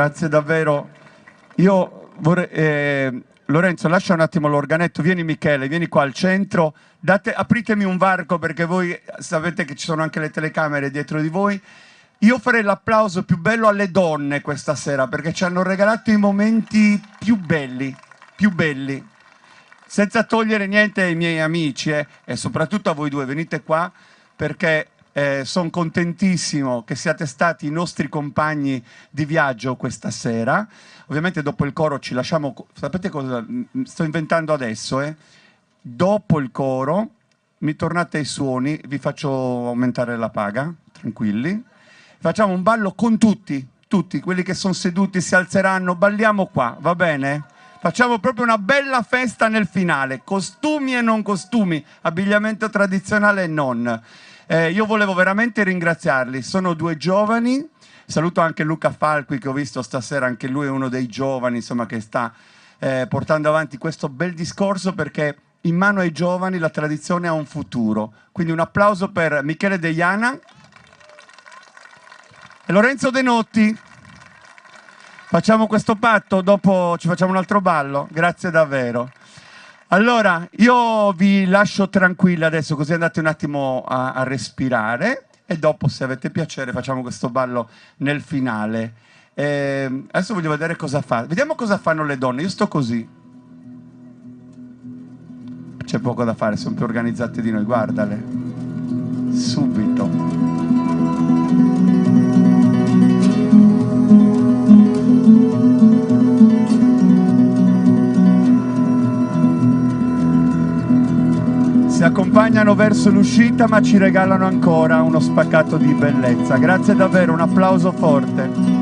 grazie davvero. Io vorrei... Lorenzo, lascia un attimo l'organetto, vieni Michele, vieni qua al centro, apritemi un varco perché voi sapete che ci sono anche le telecamere dietro di voi. Io farei l'applauso più bello alle donne questa sera perché ci hanno regalato i momenti più belli, senza togliere niente ai miei amici e soprattutto a voi due, venite qua perché sono contentissimo che siate stati i nostri compagni di viaggio questa sera. Ovviamente dopo il coro ci lasciamo... Sapete cosa sto inventando adesso? Dopo il coro mi tornate ai suoni, vi faccio aumentare la paga, tranquilli. Facciamo un ballo con tutti, quelli che sono seduti si alzeranno, balliamo qua, va bene? Facciamo proprio una bella festa nel finale, costumi e non costumi, abbigliamento tradizionale e non. Io volevo veramente ringraziarli, sono due giovani, saluto anche Luca Falqui che ho visto stasera, anche lui è uno dei giovani insomma, che sta portando avanti questo bel discorso perché in mano ai giovani la tradizione ha un futuro. Quindi un applauso per Michele De Iana e Lorenzo De Notti. Facciamo questo patto, dopo ci facciamo un altro ballo, grazie davvero. Allora, io vi lascio tranquilli adesso, così andate un attimo a respirare e dopo, se avete piacere, facciamo questo ballo nel finale. Adesso voglio vedere cosa fa. Vediamo cosa fanno le donne. Io sto così. C'è poco da fare, sono più organizzate di noi, guardale. Subito. Si accompagnano verso l'uscita ma ci regalano ancora uno spaccato di bellezza. Grazie davvero, un applauso forte.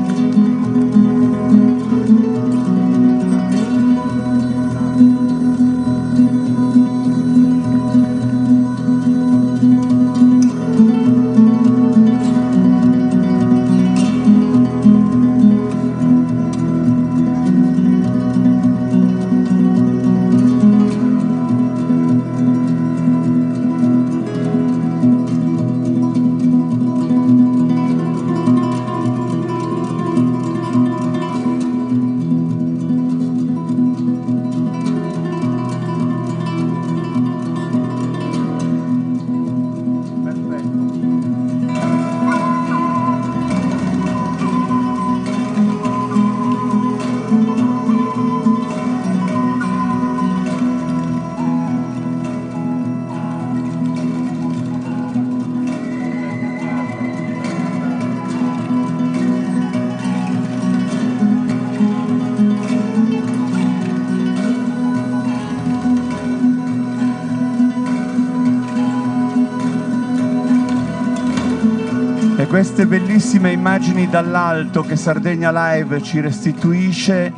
Queste bellissime immagini dall'alto che Sardegna Live ci restituisce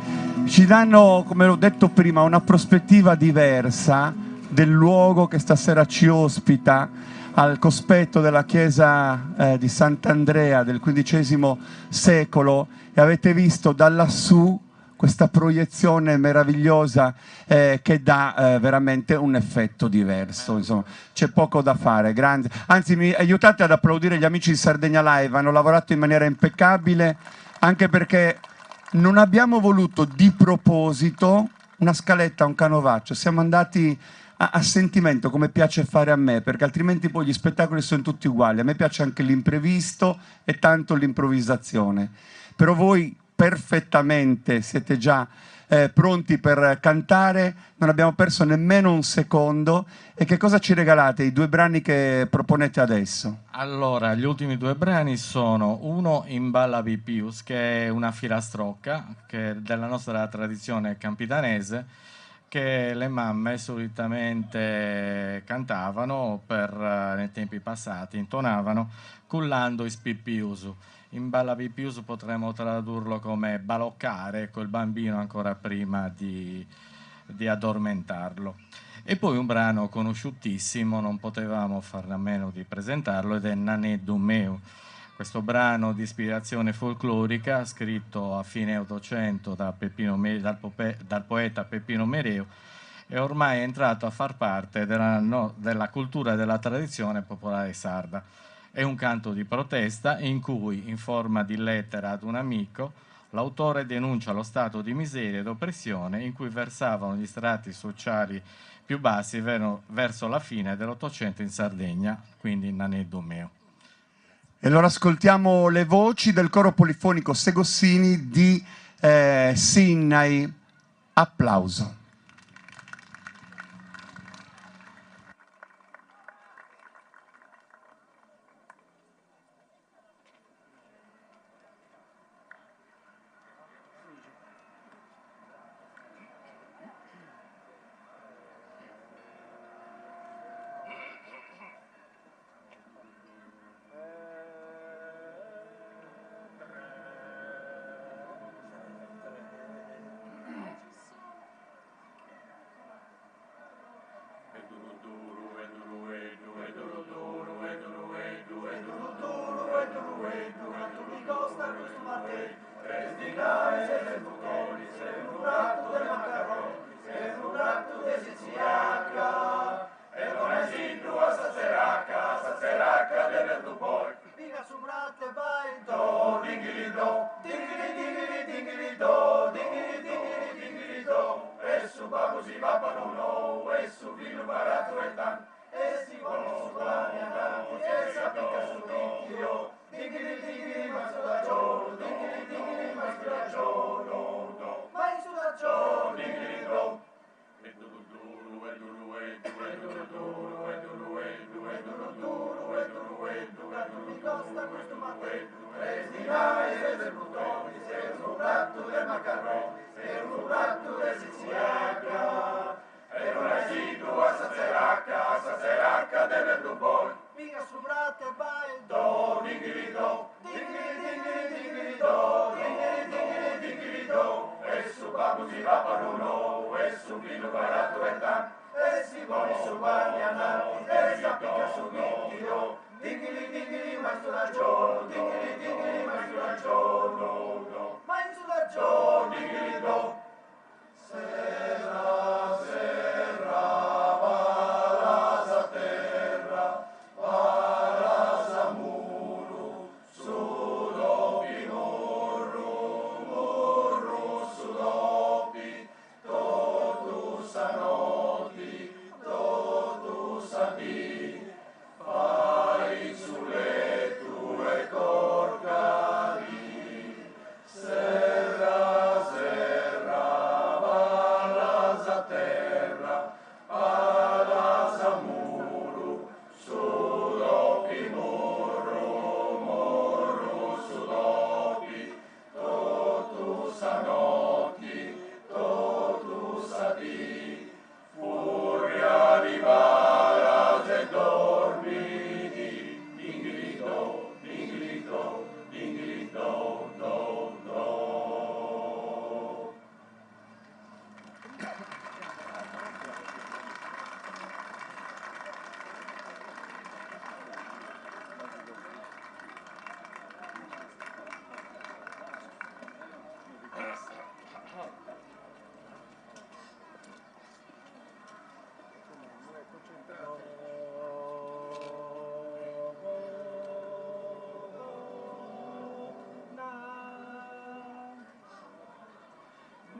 ci danno, come l'ho detto prima, una prospettiva diversa del luogo che stasera ci ospita al cospetto della chiesa di Sant'Andrea del XV secolo e avete visto da lassù questa proiezione meravigliosa che dà veramente un effetto diverso. Insomma, c'è poco da fare, grande. Anzi, mi aiutate ad applaudire gli amici di Sardegna Live, hanno lavorato in maniera impeccabile, anche perché non abbiamo voluto di proposito una scaletta, un canovaccio, siamo andati a sentimento, come piace fare a me, perché altrimenti poi gli spettacoli sono tutti uguali. A me piace anche l'imprevisto e tanto l'improvvisazione. Però voi perfettamente siete già pronti per cantare, non abbiamo perso nemmeno un secondo. E che cosa ci regalate, i due brani che proponete adesso? Allora, gli ultimi due brani sono uno Imballavi Pius, che è una filastrocca che è della nostra tradizione campidanese, che le mamme solitamente cantavano nei tempi passati, intonavano cullando i spippiusu. Imballavi Pius potremmo tradurlo come baloccare col bambino ancora prima di addormentarlo. E poi un brano conosciutissimo, non potevamo farne a meno di presentarlo, ed è Nanè Dumeu. Questo brano di ispirazione folclorica, scritto a fine Ottocento dal poeta Peppino Mereu, è ormai entrato a far parte della cultura e della tradizione popolare sarda. È un canto di protesta in cui, in forma di lettera ad un amico, L'autore denuncia lo stato di miseria ed oppressione in cui versavano gli strati sociali più bassi verso la fine dell'Ottocento in Sardegna, quindi in Nanè Domeo. E allora ascoltiamo le voci del coro polifonico Segossini di Sinnai. Applauso.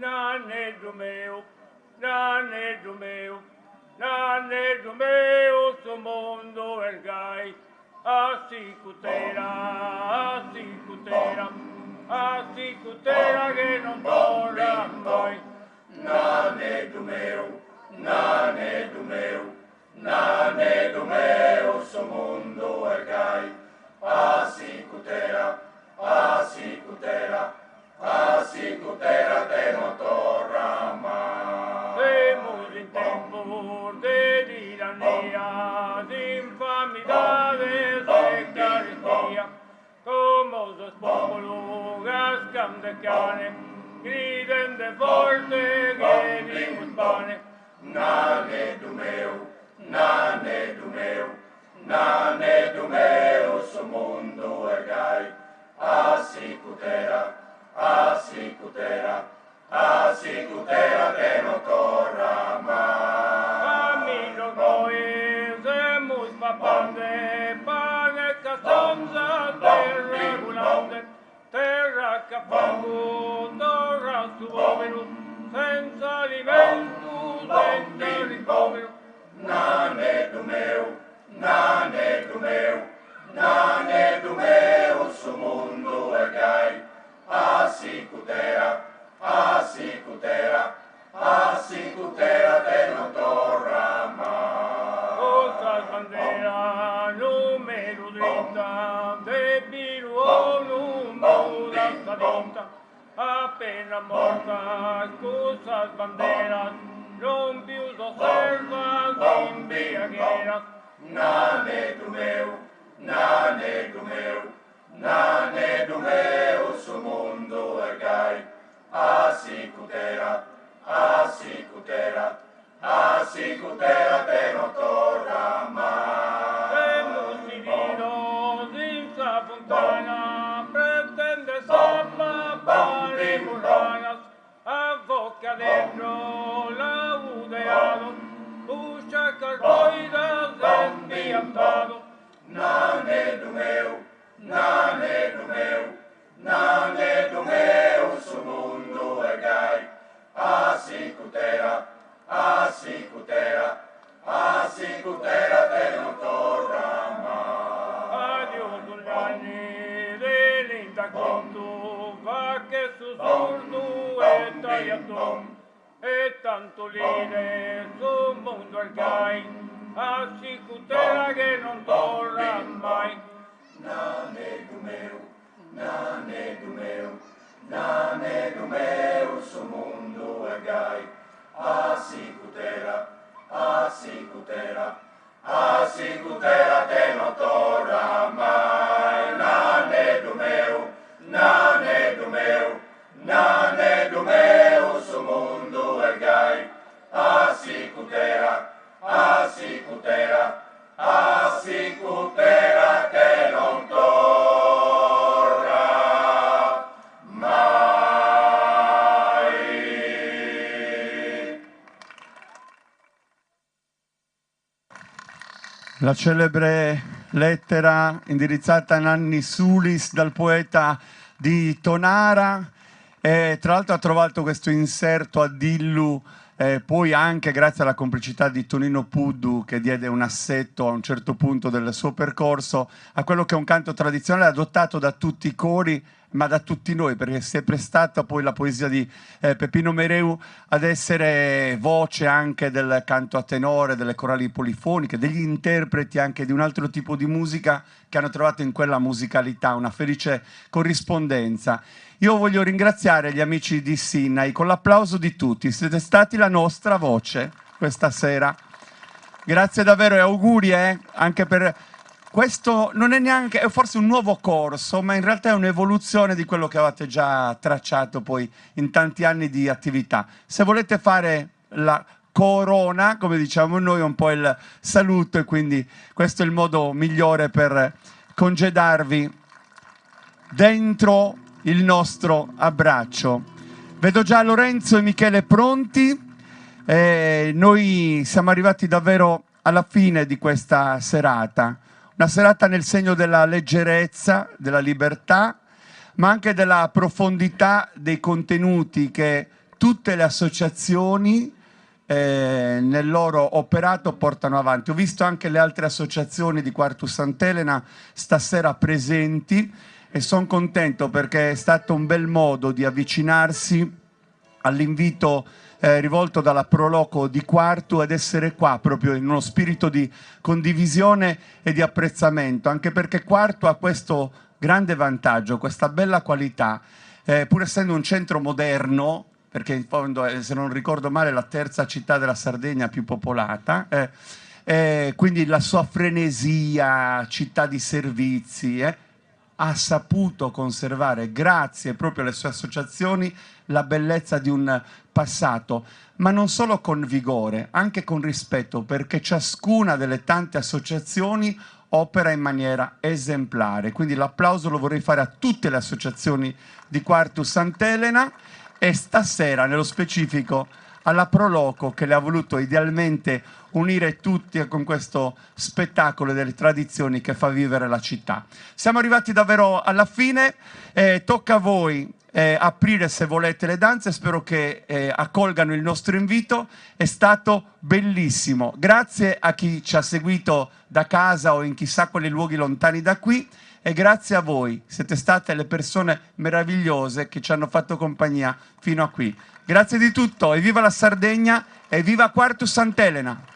Naneddu meu, naneddu meu, naneddu meu, sto mondo ergai, assicutera, assicutera, assicutera che non torna mai. Naneddu meu, naneddu meu, naneddu meu, sto mondo ergai, assicutera, assicutera, assicutera te non torna mai. Siamo in tempo di tirannia, di infamidade, de carestia, como sos popolo, gascam de cane, griden de forte, che vimus pane. Naneddu meu, naneddu meu, naneddu meu, su mondo ergai, assicutera, assicutera, assicutera te non torna mai. Amico noi semus papande, pane castonza, terra gulante, terra capangu, las banderas, rompió dos selvas embriagueras. Na negro meu, su mundo è gai. Assicutera, te non torna mai. Hemos vivido sin esa fontana, pretende zappa para murranas, a boca adentro laudeado, puxa carboidas enviantado. Na negro meu, su mundo è gai. Assicutera, te non torna mai. Adiós un anni dell'indaconto, va che sussurro e tagliaton, e tanto lire sul mondo al gai, assicutera che non torna mai. Na negro meu, su mundo è gai. Assicutera, te non torna mai. Na negro meu, su mundo è gai. Assicutera, te non torna mai. La celebre lettera indirizzata a Nanni Sulis dal poeta di Tonara, e tra l'altro ha trovato questo inserto a Dillu, poi anche grazie alla complicità di Tonino Puddu, che diede un assetto a un certo punto del suo percorso a quello che è un canto tradizionale adottato da tutti i cori, ma da tutti noi, perché si è prestata poi la poesia di Peppino Mereu ad essere voce anche del canto a tenore, delle corali polifoniche, degli interpreti anche di un altro tipo di musica che hanno trovato in quella musicalità una felice corrispondenza. Io voglio ringraziare gli amici di Sinai con l'applauso di tutti, siete stati la nostra voce questa sera. Grazie davvero e auguri anche per... Questo non è neanche, è forse un nuovo corso, ma in realtà è un'evoluzione di quello che avete già tracciato poi in tanti anni di attività. Se volete fare la corona, come diciamo noi, è un po' il saluto, e quindi questo è il modo migliore per congedarvi dentro il nostro abbraccio. Vedo già Lorenzo e Michele pronti. Noi siamo arrivati davvero alla fine di questa serata. Una serata nel segno della leggerezza, della libertà, ma anche della profondità dei contenuti che tutte le associazioni nel loro operato portano avanti. Ho visto anche le altre associazioni di Quartus Sant'Elena stasera presenti e sono contento perché è stato un bel modo di avvicinarsi all'invito rivolto dalla Proloco di Quartu ed essere qua proprio in uno spirito di condivisione e di apprezzamento, anche perché Quartu ha questo grande vantaggio, questa bella qualità, pur essendo un centro moderno, perché in fondo se non ricordo male la terza città della Sardegna più popolata, quindi la sua frenesia, città di servizi, ha saputo conservare, grazie proprio alle sue associazioni, la bellezza di un passato, ma non solo con vigore, anche con rispetto, perché ciascuna delle tante associazioni opera in maniera esemplare. Quindi l'applauso lo vorrei fare a tutte le associazioni di Quartus Sant'Elena e stasera, nello specifico, alla Proloco, che le ha voluto idealmente unire tutti con questo spettacolo delle tradizioni che fa vivere la città. Siamo arrivati davvero alla fine, tocca a voi aprire se volete le danze, spero che accolgano il nostro invito, è stato bellissimo. Grazie a chi ci ha seguito da casa o in chissà quali luoghi lontani da qui, e grazie a voi, siete state le persone meravigliose che ci hanno fatto compagnia fino a qui. Grazie di tutto, e viva la Sardegna e viva Quartus Sant'Elena!